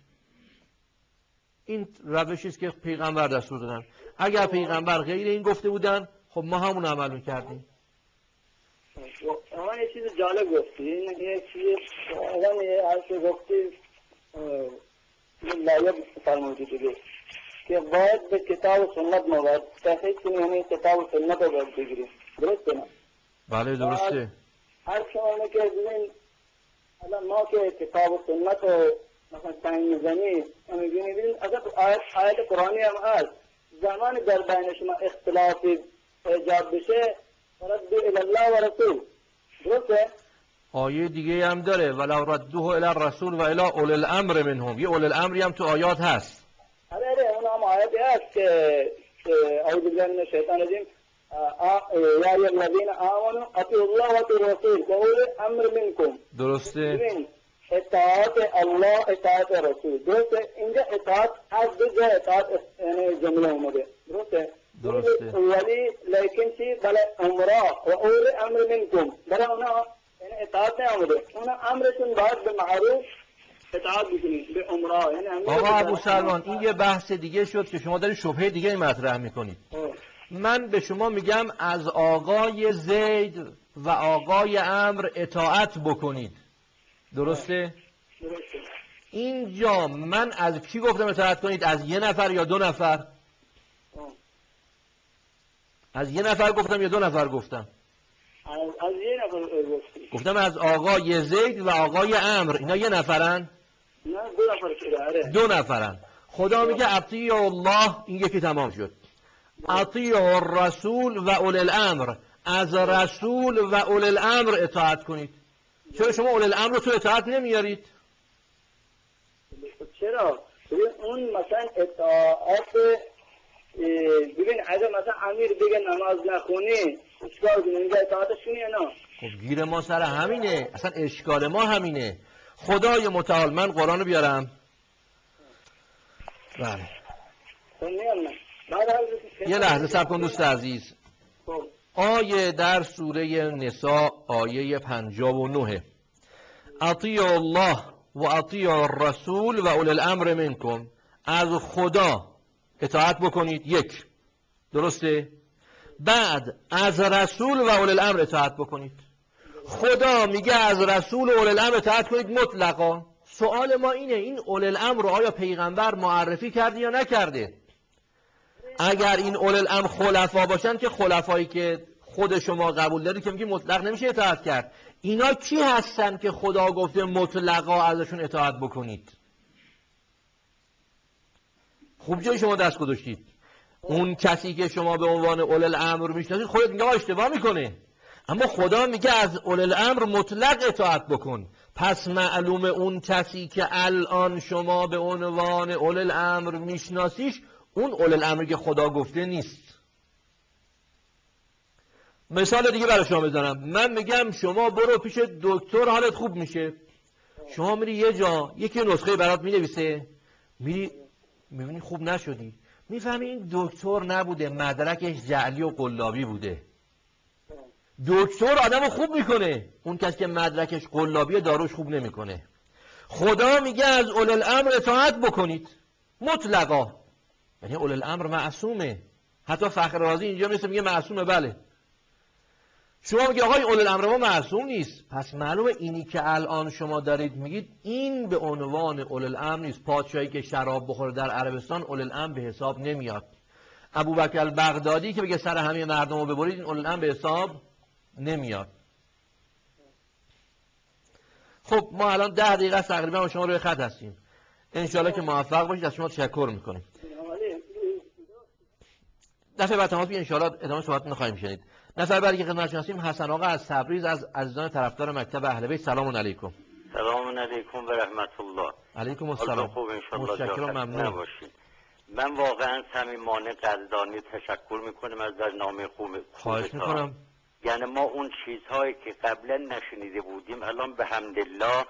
این روشی است که پیغمبر دستور دادن. اگر پیغمبر غیر این گفته بودن خب ما همون عمل می‌کردیم. اما یه چیز جالب گفتی، یه چیز آدم یه حرف گفتی لایق فرمودی دیگه که باید به کتاب و سنت مواد تحقیق کنی، یعنی کتاب و سنت رو باید بگیریم، درسته نه؟ بله درسته. هر شما اینه که ببین الان ما که کتاب و سنت رو مثلا سنگ میزنی میبینی ببین اصلا آیت قرآنی هم هست زمانی در بین شما اختلافی ایجاد بشه ردو الله و رسول، درسته؟ آیه دیگه هم داره ولو ردوه الی الرسول و الی اولی الامر منهم. یه اولی الامری هم تو آیات هست. آره اون هم آیاتی هست که اعوذ بالله من الشیطان الرجیم یا ایها الذین آمنوا اطیعوا الله و اطیعوا الرسول و اولی الامر منکم. درسته. ببین اطاعت الله اطاعت رسول، درسته؟ اینجا اطاعت از دو جا اطاعت یعنی جمله اومده، درسته؟ ولی لیکن چی بله امرا و اولی امر منکم، برای اونا یعنی اطاعت نیامده، اونا امرشون باید به معروف اطاعت بکنید، به امرا یعنی آقا ابو سلمان این یه بحث دیگه شد که شما دارید شبهه دیگه مطرح میکنید. من به شما میگم از آقای زید و آقای عمرو اطاعت بکنید، درسته؟ اینجا من از کی گفتم اطاعت کنید؟ از یه نفر یا دو نفر؟ از یه نفر گفتم یا دو نفر گفتم؟ از یه نفر گفتم از آقای زید و آقای عمرو. اینا یه نفرن؟ نه دو نفر شده. دو نفرن. خدا میگه اطیعوا الله، این یکی تمام شد. اطیعوا الرسول و اولی الامر، از رسول و اولی الامر اطاعت کنید. چرا شما اولی الامر رو تو اطاعت نمیارید؟ چرا؟ ببین اون مثلا اطاعت ببین اگه مثلا امیر بگه نماز نخونی اشکال کنی اینجا اطاعتش کنی یا نه؟ خب گیر ما سر همینه، اصلا اشکال ما همینه. خدای متعال من قرآن رو بیارم. بله یه لحظه صبر کن دوست عزیز. آیه در سوره نساء آیه 59 اطیعوا الله و اطیعوا الرسول و اولی الامر منکم، از خدا اطاعت بکنید، یک، درسته؟ بعد از رسول و اولی الامر اطاعت بکنید. خدا میگه از رسول و اولی الامر اطاعت کنید مطلقا. سوال ما اینه این اولی الامر رو آیا پیغمبر معرفی کرده یا نکرده؟ اگر این اولی الامر خلفا باشن که خلفایی که خود شما قبول دارید که میگی مطلق نمیشه اطاعت کرد، اینا کی هستن که خدا گفته مطلقا ازشون اطاعت بکنید؟ خوب جای شما دست گذاشتید. اون کسی که شما به عنوان اولی الامر میشناسید خودت میگه اشتباه میکنه، اما خدا میگه از اولی الامر مطلق اطاعت بکن. پس معلوم اون کسی که الان شما به عنوان اولی الامر میشناسیش اون اولی الامری که خدا گفته نیست. مثال دیگه برای شما بزنم. من میگم شما برو پیش دکتر حالت خوب میشه. شما میری یه جا یکی نسخه برات مینویسه، میری میبینی خوب نشدی، میفهمی این دکتر نبوده، مدرکش جعلی و قلابی بوده. دکتر آدمو خوب میکنه، اون کسی که مدرکش قلابی داروش خوب نمیکنه. خدا میگه از اولی الامر اطاعت بکنید مطلقا، یعنی اولی الامر معصومه. حتی فخر رازی اینجا میگه معصومه. بله شما میگه آقای اولی الامر ما معصوم نیست، پس معلومه اینی که الان شما دارید میگید این به عنوان اولی الامر نیست. پادشاهی که شراب بخوره در عربستان اولی الامر به حساب نمیاد. ابوبکر البغدادی که بگه سر همه مردم رو ببرید این اولی الامر به حساب نمیاد. خب ما الان 10 دقیقه تقریبا با شما روی خط هستیم. انشالله که موفق باشید. از شما تشکر میکنیم. دفعه بعد تماس بگید انشالله ادامه صحبتتون خواهیم شنید. نفر بعدی که خدمتتون هستیم حسن آقا از تبریز از عزیزان طرفدار مکتب اهل بیت. سلام علیکم. سلام علیکم و رحمت الله. علیکم السلام. خوب انشالله. متشکرم، ممنون باشید. من واقعا صمیمانه قدردانی تشکر میکنم از برنامه خوب. خواهش میکنم. یعنی ما اون چیزهایی که قبلا نشنیده بودیم الان به حمدالله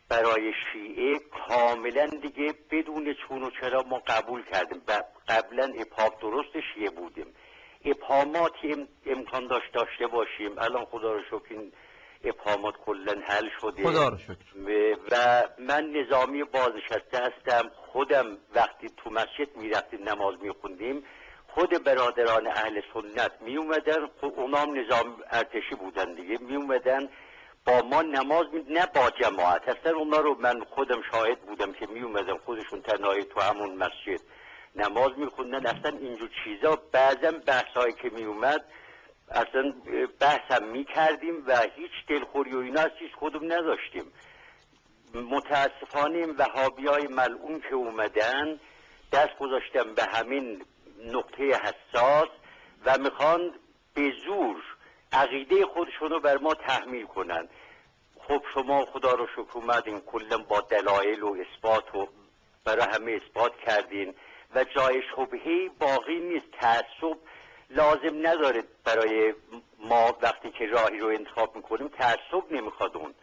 برای شیعه کاملا دیگه بدون چون و چرا ما قبول کردیم. قبلا اپاپ درست شیعه بودیم، ابهاماتی امکان داشته باشیم. الان خدا رو شکر این ابهامات کلا حل شده، خدا رو شکر. و من نظامی بازنشسته هستم. خودم وقتی تو مسجد میرفتیم نماز میخوندیم، خود برادران اهل سنت می اومدن، اونام نظام ارتشی بودن دیگه، می اومدن با ما نماز نه با جماعت، اصلا اونا رو من خودم شاهد بودم که می اومدن خودشون تنهایی تو همون مسجد نماز میخوندن. اصلا اینجور چیزا بعضا بحثایی که می اومد اصلا بحثم میکردیم و هیچ دلخوری و اینا هیچ کدوم نداشتیم. متاسفانه این وهابیای ملعون که اومدن دست گذاشتن به همین نقطه حساس و میخوان به زور عقیده خودشونو بر ما تحمیل کنن. خب شما خدا رو شکر اومدین کلا با دلایل و اثبات و برای همه اثبات کردین و جای شبهه‌ای باقی نیست. تعصب لازم نداره برای ما وقتی که راهی رو انتخاب میکنیم، تعصب نمیخواد اون.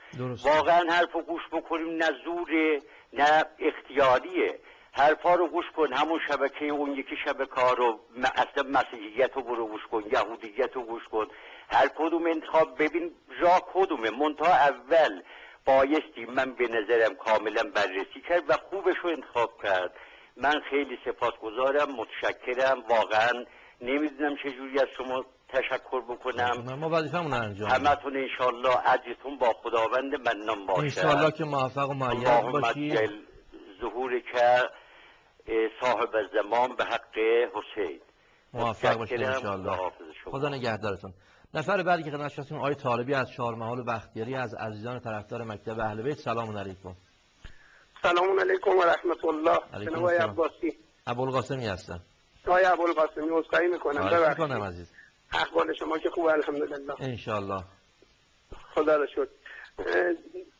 واقعا حرف رو گوش بکنیم، نه زوره نه اختیاریه. حرفا رو گوش کن، همون شبکه اون یکی شبکه ها رو، اصلا مسیحیت رو برو گوش کن، یهودیت رو گوش کن، هر کدوم انتخاب ببین راه کدومه. منتها اول بایستی من به نظرم کاملا بررسی کرد و خوبش رو انتخاب کرد. من خیلی سپاسگزارم، متشکرم. واقعا نمیدونم چجوری از شما تشکر بکنم. ما وظیفمون رو انجام همتون انشالله اجرتون با خداوند منان باشه. انشالله که موفق و مؤید باشید. ظهور که صاحب زمان به حق حسین. موفق باشید انشالله. خدا نگهدارتون. نفر بعدی که خدمتش هستیم آقای طالبی از چهارمحال و بختیاری از عزیزان طرفدار مکتب اهل بیت. سلام علیکم. سلام علیکم و رحمت الله. جناب آقای عباسی. ابوالقاسمی هستم. آقای ابوالقاسمی عذرخواهی میکنم. ببخشید عزیز. احوال شما که خوبه الحمدلله. انشالله. خدا رو شکر.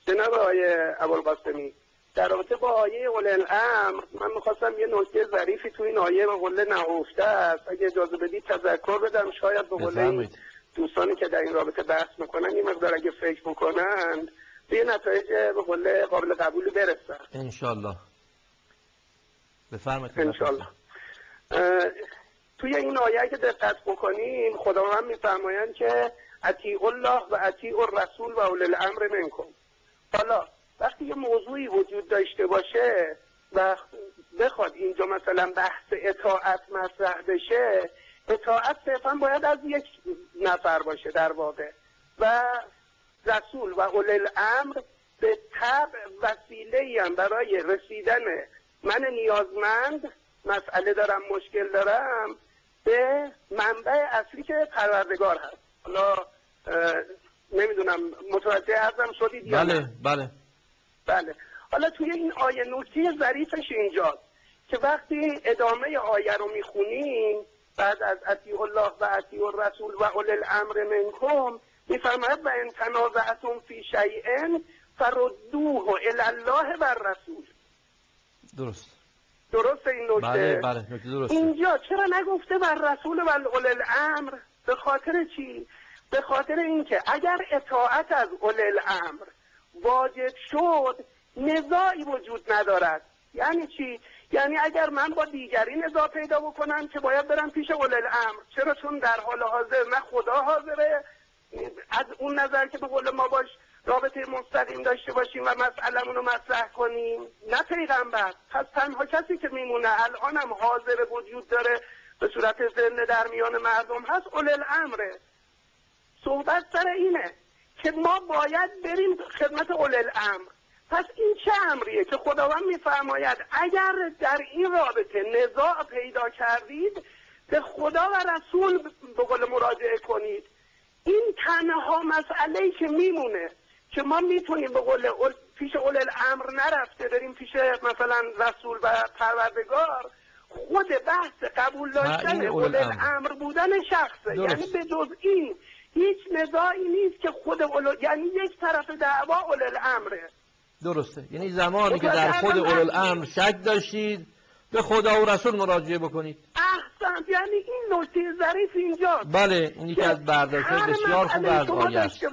جناب آقای ابوالقاسمی، در رابطه با آیه اول الامر من میخواستم یه نکته ظریفی تو این آیه به قول نهفته است، اگه اجازه بدید تذکر بدم، شاید به قول دوستانی که در این رابطه بحث میکنن این مقدار اگه فکر بکنن به یه نتایج به قول قابل قبولی برسن انشالله. بفرمایید. انشالله. توی این آیه که دقت بکنیم خداوند میفرمایند که اطیعوا الله و اطیعوا الرسول و اولی الامر منکم. حالا وقتی یه موضوعی وجود داشته باشه و بخواد اینجا مثلا بحث اطاعت مطرح بشه، اطاعت صرفا باید از یک نفر باشه در واقع و رسول و اولی الامر به طبع وسیله‌ای هم برای رسیدن من نیازمند، مسئله دارم مشکل دارم، به منبع اصلی که پروردگار هست. حالا نمیدونم متوجه حرفم شدید یا بله نه؟ بله. حالا توی این آیه نکته ظریفش اینجاست که وقتی ادامه آیه رو میخونیم بعد از اطیعوا الله و اطیعوا الرسول و اولی الامر منکم میفرماید و ان تنازعتم فی شیء فردوه الی الله و الرسول. درسته این نکته؟ بله نکته درسته. اینجا چرا نگفته بر رسول و اولی الامر؟ به خاطر چی؟ به خاطر اینکه اگر اطاعت از اولی الامر واجب شد نزاعی وجود ندارد. یعنی چی؟ یعنی اگر من با دیگری نزاع پیدا بکنم که باید برم پیش اولی الامر، چرا؟ چون در حال حاضر نه خدا حاضره از اون نظر که به قول ما باش رابطه مستقیم داشته باشیم و مسئله‌مون رو مطرح کنیم، نه پیغمبر. پس تنها کسی که میمونه الان هم حاضر وجود داره به صورت زنده در میان مردم هست اولی الامره. صحبت سر اینه که ما باید بریم خدمت اولی الامر. پس این چه امریه که خداوند میفرماید اگر در این رابطه نزاع پیدا کردید به خدا و رسول به قول مراجعه کنید. این تنها مسئله‌ای که میمونه که ما میتونیم به قول پیش اولی الامر نرفته بریم پیش مثلا رسول و پروردگار، خود بحث قبول داشتن اولی الامر بودن شخصه. یعنی به جز این هیچ نزاعی نیست که خود یعنی یک طرف دعوا اولی الامره. درسته. یعنی زمانی که در خود اولی الامر شک داشتید به خدا و رسول مراجعه بکنید. احسنت. یعنی این نکته ظریف اینجاست. بله این که از برداشت بسیار خوب از آیه است.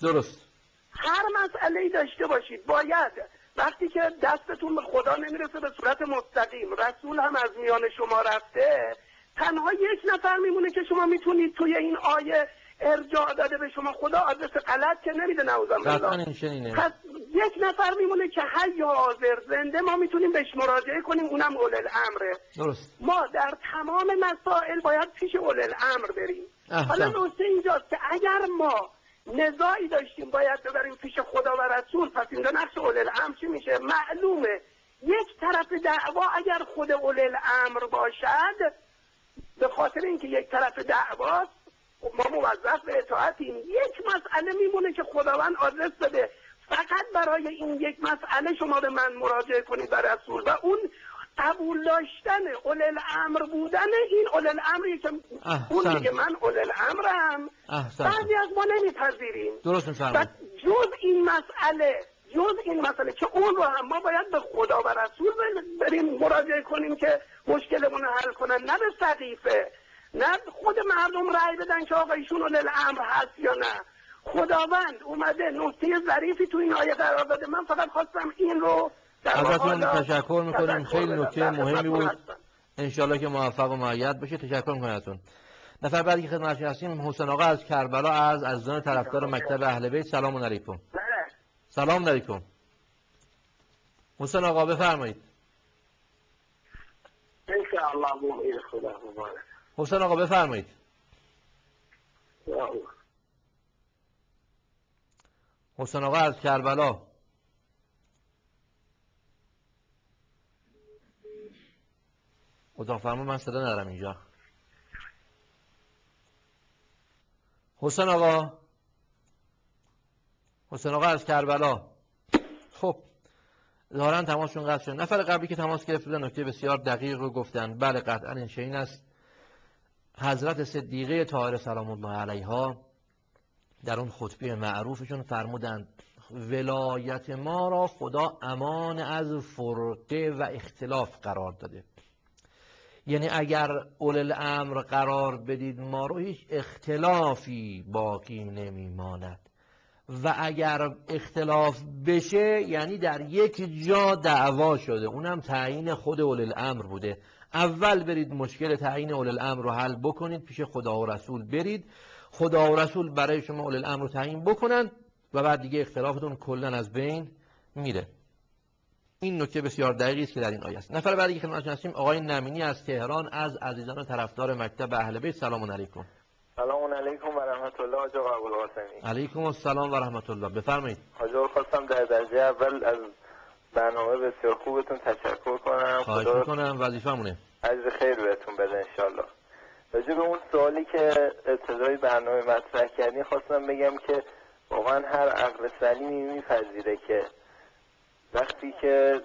درست. هر مسئله‌ای داشته باشید باید وقتی که دستتون به خدا نمیرسه به صورت مستقیم، رسول هم از میان شما رفته، تنها یک نفر میمونه که شما میتونید توی این آیه ارجاع داده به شما خدا آدرس غلط که نمیده نعوذ بالله. پس یک نفر میمونه که حی حاضر زنده ما میتونیم بهش مراجعه کنیم، اونم اول الامره. درست. ما در تمام مسائل باید پیش اول الامر بریم. حالا نکته اینجاست که اگر ما نزاعی داشتیم باید ببریم پیش خدا و رسول، پس اینجا نقش اول الامر چی میشه؟ معلومه یک طرف دعوا اگر خود اول الامر باشد، به خاطر اینکه یک طرف دعواست ما موظف به اطاعتیم، یک مسئله میمونه که خداوند آدرس داده فقط برای این یک مسئله شما به من مراجعه کنید به رسول، و اون قبول داشتن اول الامر بودن این اول الامری که اون میگه من اول الامرم، بعضی از ما نمیپذیریم. درست میفرمایید. جز این مسئله که اون رو هم ما باید به خدا و رسول بریم مراجعه کنیم که مشکلمون رو حل کنن، نه به سقیفه، نه خود مردم رأی بدن که آقا ایشون اول الامر هست یا نه. خداوند اومده نکته ظریفی تو این آیه قرار داده. من فقط خواستم این رو ازتون تشکر میکنیم، خیلی نکته مهمی بود، انشالله که موفق و مؤید بشه. تشکر میکنم ازتون. نفر بعدی که خدمتتون هستیم حسین آقا از کربلا، از عزیزان طرفدار مکتب اهل بیت. سلام علیکم. سلام علیکم حسین آقا، بفرمایید. انشاءالله خدا مبارک. حسین آقا بفرمایید. حسین آقا از کربلا. اتاق فرمان من صدا ندارم اینجا. حسین آقا از کربلا. خب ظاهرا تماسشون قطع شد. نفر قبلی که تماس گرفت بودن نکته بسیار دقیق رو گفتن. بله قطعا این شیء است. حضرت صدیقه طاهره سلام الله علیها در اون خطبه معروفشون فرمودند ولایت ما را خدا امان از فرقه و اختلاف قرار داده. یعنی اگر اول الامر قرار بدید ما رو هیچ اختلافی باقی نمیماند، و اگر اختلاف بشه یعنی در یک جا دعوا شده، اونم تعیین خود اول الامر بوده. اول برید مشکل تعیین اول الامر رو حل بکنید، پیش خدا و رسول برید، خدا و رسول برای شما اول الامر رو تعیین بکنن و بعد دیگه اختلافتون کلا از بین میره. این نکته بسیار دقیقی است که در این آیه است. نفر بعدی که خدمتتون هستیم آقای نمینی از تهران، از عزیزان طرفدار مکتب اهل بیت. سلام علیکم. سلام علیکم و رحمت الله. حاج آقا ابوالقاسمی. علیکم السلام و رحمت الله. بفرمایید. حاج آقا خواستم در درجه اول از برنامه بسیار خوبتون تشکر کنم. خواهش میکنم، وظیفه‌مونه. اجر خیر بهتون بده انشالله. راجع به اون سوالی که ابتدای برنامه مطرح کردین خواستم بگم که واقعا هر عقل سلیمی میپذیره که وقتی که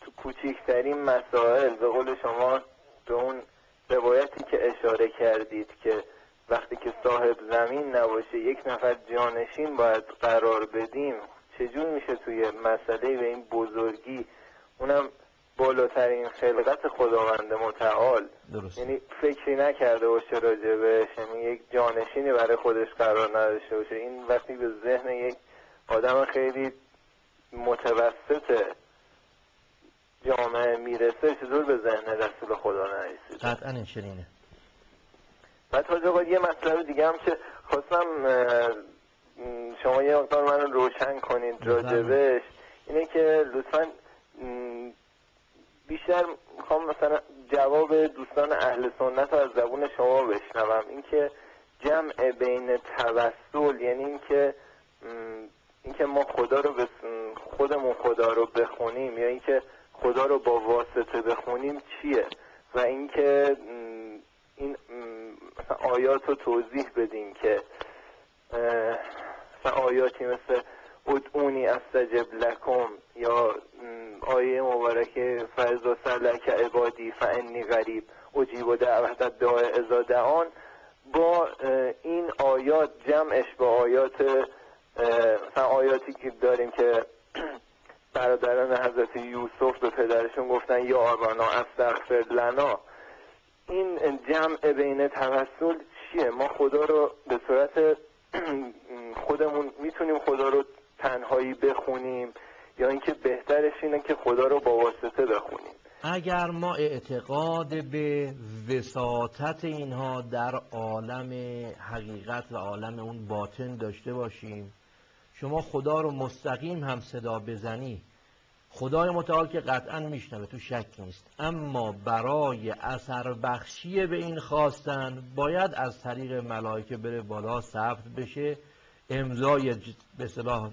تو کوچکترین مسائل، به قول شما به اون روایتی که اشاره کردید که وقتی که صاحب زمین نباشه یک نفر جانشین باید قرار بدیم، چجور میشه توی مسئله به این بزرگی، اونم بالاترین خلقت خداوند متعال، یعنی فکری نکرده باشه راجبش، یعنی یک جانشینی برای خودش قرار نداشته باشه. این وقتی به ذهن یک آدم خیلی متوسط جامعه میرسه، چطور به ذهن رسول خدا نرسید؟ قطعا این شرینه. بعد حاج آقا یه مطلب دیگه هم که خواستم شما یه مقدار من رو روشن کنید راجبش، اینه که لطفاً بیشتر میخوام مثلا جواب دوستان اهل سنت رو از زبون شما بشنوم. اینکه جمع بین توسل، یعنی اینکه ما خدا رو خودمون خدا رو بخونیم یا اینکه خدا رو با واسطه بخونیم چیه، و اینکه این مثلا آیات رو توضیح بدین که مثلا آیاتی مثل ادعونی استجب لکم یا آیه مبارکه فاذا سألک عبادی فانی قریب اجیب دعوت الداع اذا دعان، با این آیات جمعش با آیات مثلا آیاتی که داریم که برادران حضرت یوسف به پدرشون گفتن یا آبانا استغفر لنا، این جمع بین توسل چیه؟ ما خدا رو به صورت خودمون میتونیم خدا رو تنهایی بخونیم یا اینکه بهترش اینه که خدا رو با واسطه بخونیم؟ اگر ما اعتقاد به وساطت اینها در عالم حقیقت و عالم اون باطن داشته باشیم، شما خدا رو مستقیم هم صدا بزنی، خدای متعال که قطعا میشنوه، تو شک نیست، اما برای اثر بخشی به این خواستن باید از طریق ملائکه بره بالا، ثبت بشه، امضای به اصطلاح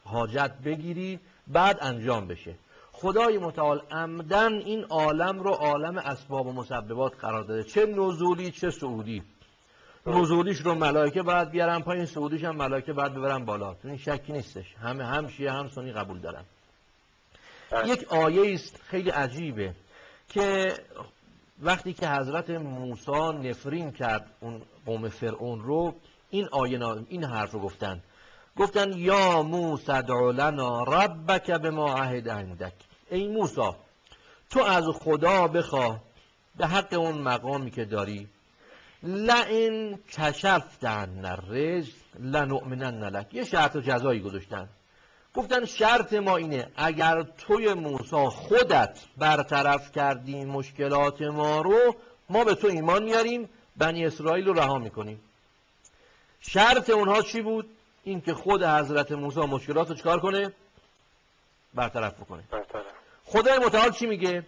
حاجت بگیری، بعد انجام بشه. خدای متعال عمدن این عالم رو عالم اسباب و مسببات قرار داده، چه نزولی چه صعودی. نزولیش رو ملائکه باید بیارن پایین، صعودیش هم ملائکه باید ببرن بالا، تو این شکی نیستش، هم شیعه هم سنی قبول دارن. یک آیه است خیلی عجیبه که وقتی که حضرت موسی نفرین کرد اون قوم فرعون رو، این آیه این حرف رو گفتن یا موسی ادع لنا ربک بما عهد عندک، ای موسی تو از خدا بخواه به حق اون مقامی که داری، لئن کشفت عنا الرجز لنؤمنن لک. یه شرط و جزایی گفتن شرط ما اینه اگر توی موسی خودت برطرف کردی مشکلات ما رو، ما به تو ایمان میاریم، بنی اسرائیل رو رها میکنیم. شرط اونها چی بود؟ این که خود حضرت موسی مشکلات رو چکار کنه؟ برطرف بکنه. خدای متعال چی میگه؟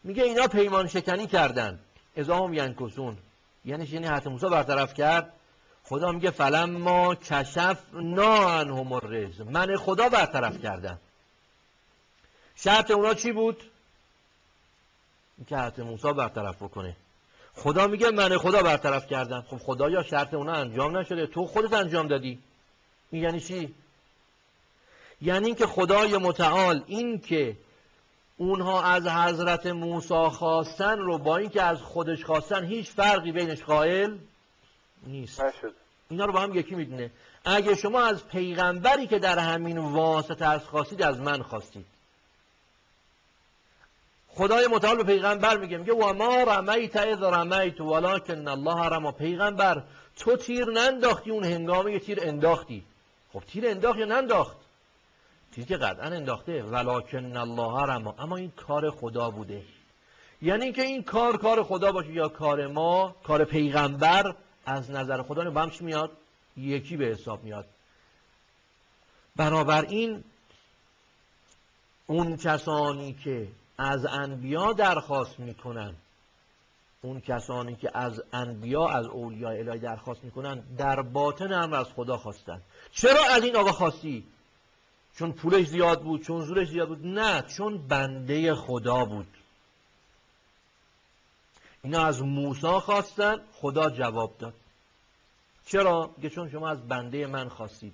میگه اینا پیمان شکنی کردن، اذا هم ینکثون، یعنی حضرت موسی برطرف کرد. خدا میگه فلما کشفنا عنهم الرجز، من خدا برطرف کردم. شرط اونا چی بود؟ اینکه حضرت موسی برطرف بکنه. خدا میگه من خدا برطرف کردم. خب خدا یا شرط اونا انجام نشده، تو خودت انجام دادی. این یعنی چی؟ یعنی اینکه خدای متعال این که اونها از حضرت موسی خواستن رو با اینکه از خودش خواستن هیچ فرقی بینش قائل نیست. اینا رو با هم یکی میدونه. اگه شما از پیغمبری که در همین واسطه از خواستید، از من خواستید. خدای متعال به پیغمبر میگه و ما رمیت اذ رمیت ولکن الله رمی. پیغمبر تو تیر ننداختی اون هنگامی تیر انداختی. خب تیر انداخت یا ننداخت؟ تیر که قطعا انداخته، ولکن الله رمی، اما این کار خدا بوده. یعنی که این کار خدا باشه یا کار ما، کار پیغمبر، از نظر خدا با هم چی میاد؟ یکی به حساب میاد. بنابراین اون کسانی که از انبیا درخواست میکنن، اون کسانی که از انبیا، از اولیاء الهی درخواست میکنن، در باطن هم از خدا خواستن. چرا از این آقا خواستی؟ چون پولش زیاد بود، چون زورش زیاد بود؟ نه، چون بنده خدا بود. اینا از موسی خواستن، خدا جواب داد. چرا؟ چون شما از بنده من خواستید،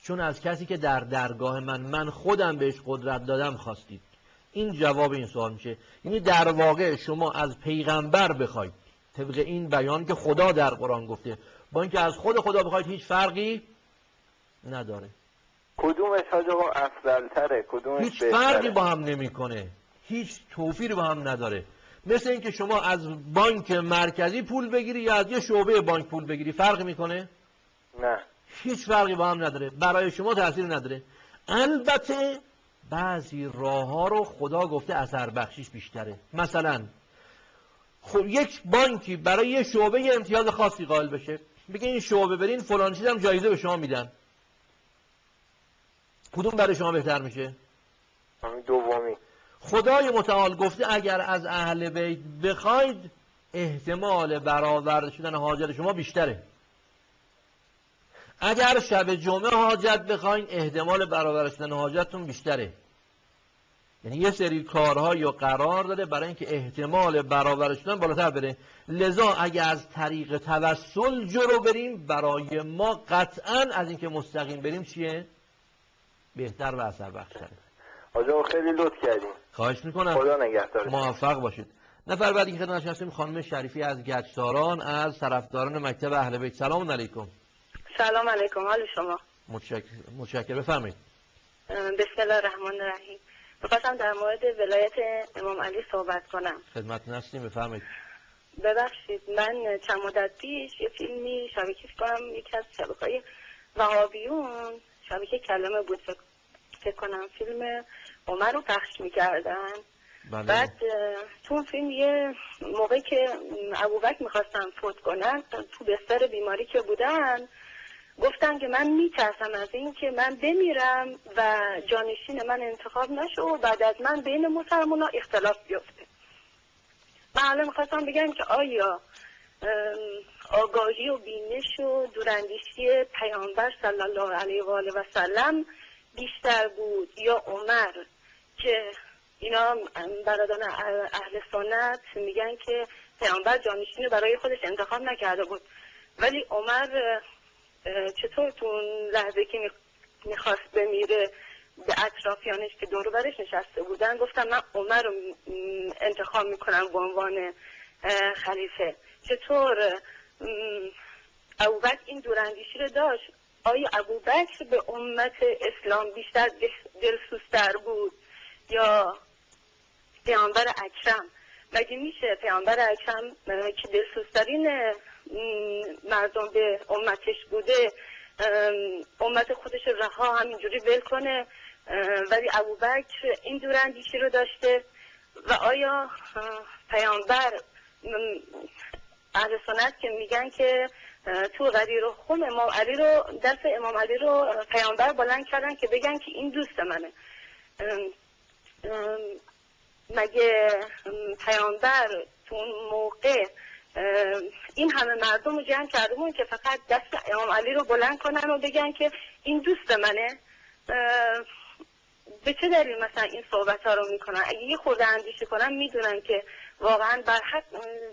چون از کسی که در درگاه من خودم بهش قدرت دادم خواستید. این جواب این سوال میشه. یعنی در واقع شما از پیغمبر بخواید طبق این بیان که خدا در قرآن گفته، با اینکه از خود خدا بخواید هیچ فرقی نداره. کدومش حاجا افضل تره؟ کدومش هیچ فرقی با هم نمیکنه، هیچ توفیری با هم نداره. مثل اینکه شما از بانک مرکزی پول بگیری یا از یه شعبه بانک پول بگیری، فرق میکنه؟ نه، هیچ فرقی با هم نداره، برای شما تاثیر نداره. البته بعضی راه ها رو خدا گفته اثر بخشیش بیشتره. مثلا خب یک بانکی برای یه شعبه امتیاز خاصی قائل بشه، بگه این شعبه برین فلان چیزم جایزه به شما میدن، کدوم برای شما بهتر میشه؟ همین دومی. خدای متعال گفته اگر از اهل بیت بخواید احتمال برآورده شدن حاجت شما بیشتره. اگر شب جمعه حاجت بخواین احتمال برآورده شدن حاجتتون بیشتره. یعنی یه سری کارها یا قرار داده برای اینکه احتمال برآورده شدن بالاتر بره. لذا اگر از طریق توسل جلو بریم برای ما قطعاً از اینکه مستقیم بریم چیه؟ بهتر و اثر بخش‌تره. آقا خیلی لطف کردیم. خواهش میکنم. خدا نگهدار. موفق باشید. نفر بعدی که خدمتش هستیم خانم شریفی از گچساران، از طرفداران مکتب اهل بیت. سلام علیکم. سلام علیکم، حال شما؟ متشکرم. بفرمایید. بسم الله الرحمن الرحیم. می‌خواستم در مورد ولایت امام علی صحبت کنم. خدمتتون هستیم، بفرمایید. ببخشید، من چند مدت پیش یه فیلمی شبکه کنم، یکی از شبکه‌های وهابیون، شبکه کلمه بود فکر کنم، فیلم عمر رو پخش می‌کردن. بله. بعد تو اون فیلم یه موقعی که ابوبکر میخواستن فوت کنن تو بستر بیماری که بودن گفتن که من میترسم از این که من بمیرم و جانشین من انتخاب نشه و بعد از من بین مسلمان ها اختلاف بیفته. من حالا میخواستم بگم که آیا آگاهی و بینش و دوراندیشی پیامبر صلی الله علیه و آله و سلم بیشتر بود یا عمر، که اینا برادران اهل سنت میگن که پیامبر جانشین برای خودش انتخاب نکرده بود، ولی عمر چطور تو اون لحظه که میخواست بمیره به اطرافیانش که دور برش نشسته بودن گفتم من عمر رو انتخاب میکنم به عنوان خلیفه. چطور ابوبکر این دوراندیشی رو داشت؟ آیا ابوبکر به امت اسلام بیشتر دلسوزتر بود یا پیامبر اکرم؟ مگه میشه پیامبر اکرم که دلسوزترین مردم به امتش بوده امت خودش رها همینجوری ول کنه، ولی ابوبکر این دوراندیشی رو داشته؟ و آیا پیامبر اهل سنت که میگن که تو غدیر و خم امام علی رو دست امام علی رو پیامبر بلند کردن که بگن که این دوست منه، مگه پیامبر تو اون موقع این همه مردم رو جمع کرده بود که فقط دست امام علی رو بلند کنن و بگن که این دوست منه؟ به چه دلیل مثلا این صحبت ها رو میکنن؟ اگه یه خورده اندیشه کنن میدونن که واقعا برحق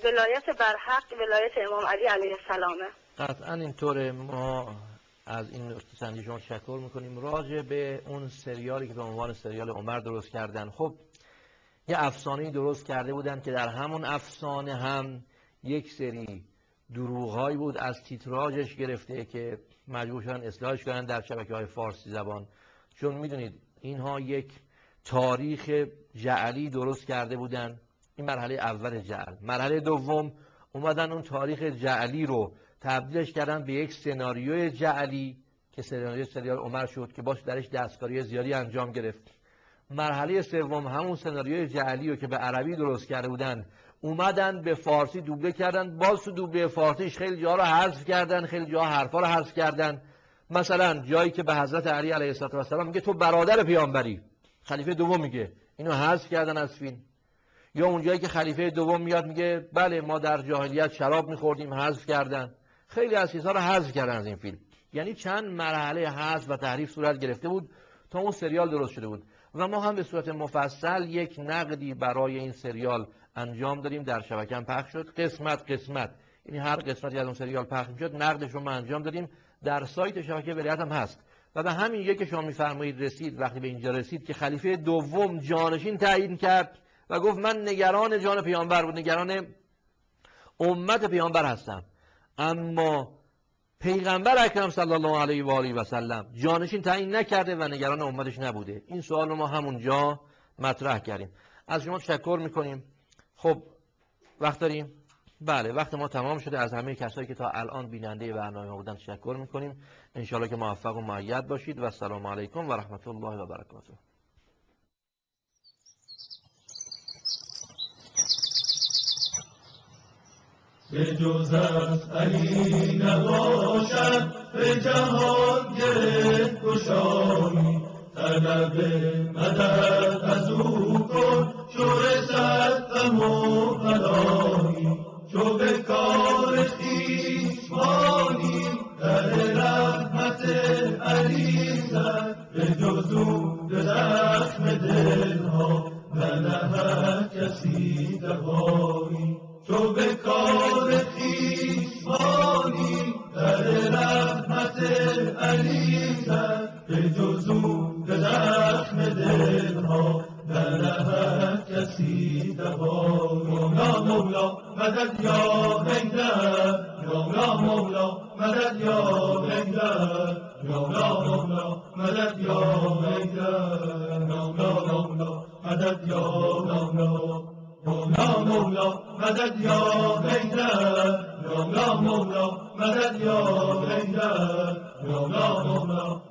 ولایت ولایت امام علی علیه السلامه. قطعا اینطوره. ما از این نکته سنجی شما تشکر میکنیم. راجع به اون سریالی که به عنوان سریال عمر درست کردن، خب یه افسانه‌ای درست کرده بودن که در همون افسانه هم یک سری دروغ‌هایی بود از تیتراژش گرفته که مجبور شدن اصلاحش کنن در شبکه‌های فارسی زبان، چون میدونید اینها یک تاریخ جعلی درست کرده بودن. این مرحله اول جعل. مرحله دوم اومدن اون تاریخ جعلی رو تبدیلش کردن به یک سناریوی جعلی که سناریوی سریال عمر شد که باش درش دستکاری زیادی انجام گرفت. مرحله سوم همون سناریوی جعلی رو که به عربی درست کرده بودن اومدن به فارسی دوبله کردن، باز تو دوبله فارسیش خیلی جاها رو حذف کردن، خیلی جاها حرفا رو حذف کردن. مثلا جایی که به حضرت علی علیه السلام میگه تو برادر پیامبری، خلیفه دوم میگه، اینو حذف کردن از فیلم. یا اون جایی که خلیفه دوم میاد میگه بله ما در جاهلیت شراب میخوردیم، حذف کردن. خیلی از چیزها رو حذف کردن از این فیلم. یعنی چند مرحله حذف و تحریف صورت گرفته بود تا اون سریال درست شده بود و ما هم به صورت مفصل یک نقدی برای این سریال انجام دادیم، در شبکه هم پخش شد قسمت قسمت، یعنی هر قسمتی از اون سریال پخش میشد نقدش رو ما انجام دادیم، در سایت شبکه ولایت هم هست. و به همین یک که شما میفرمایید رسید، وقتی به اینجا رسید که خلیفه دوم جانشین تعیین کرد و گفت من نگران جان پیامبر بود، نگران امت پیامبر هستم، اما پیغمبر اکرم صلی الله علیه و آله و سلم جانشین تعیین نکرده و نگران امتش نبوده. این سوال رو ما همونجا مطرح کردیم. از شما تشکر میکنیم. خب وقت داریم؟ بله وقت ما تمام شده. از همه کسایی که تا الان بیننده برنامه بودن تشکر میکنیم. انشالله که موفق و مؤید باشید و السلام علیکم و رحمت الله و برکاته. به جز از علی نباشد به جهان گره گشایی، طلب مدد از او کن چو رسد غم و بلایی، چو به کار خویش مانی در رحمت علی زد، به جز او به زخم دلها ننهد کسی دوایی، چو به کار خویش مانی در رحمت علی زد، به جز او به زخم دلها ننهد کسی دوایی. یا مولا مدد یا حیدر، یا مولا مدد یا حیدر، یا مولا مدد یا حیدر، یا مولا مدد یا مولا، یا مولا مدد یا حیدر، یا مولا مدد یا حیدر، یا مولا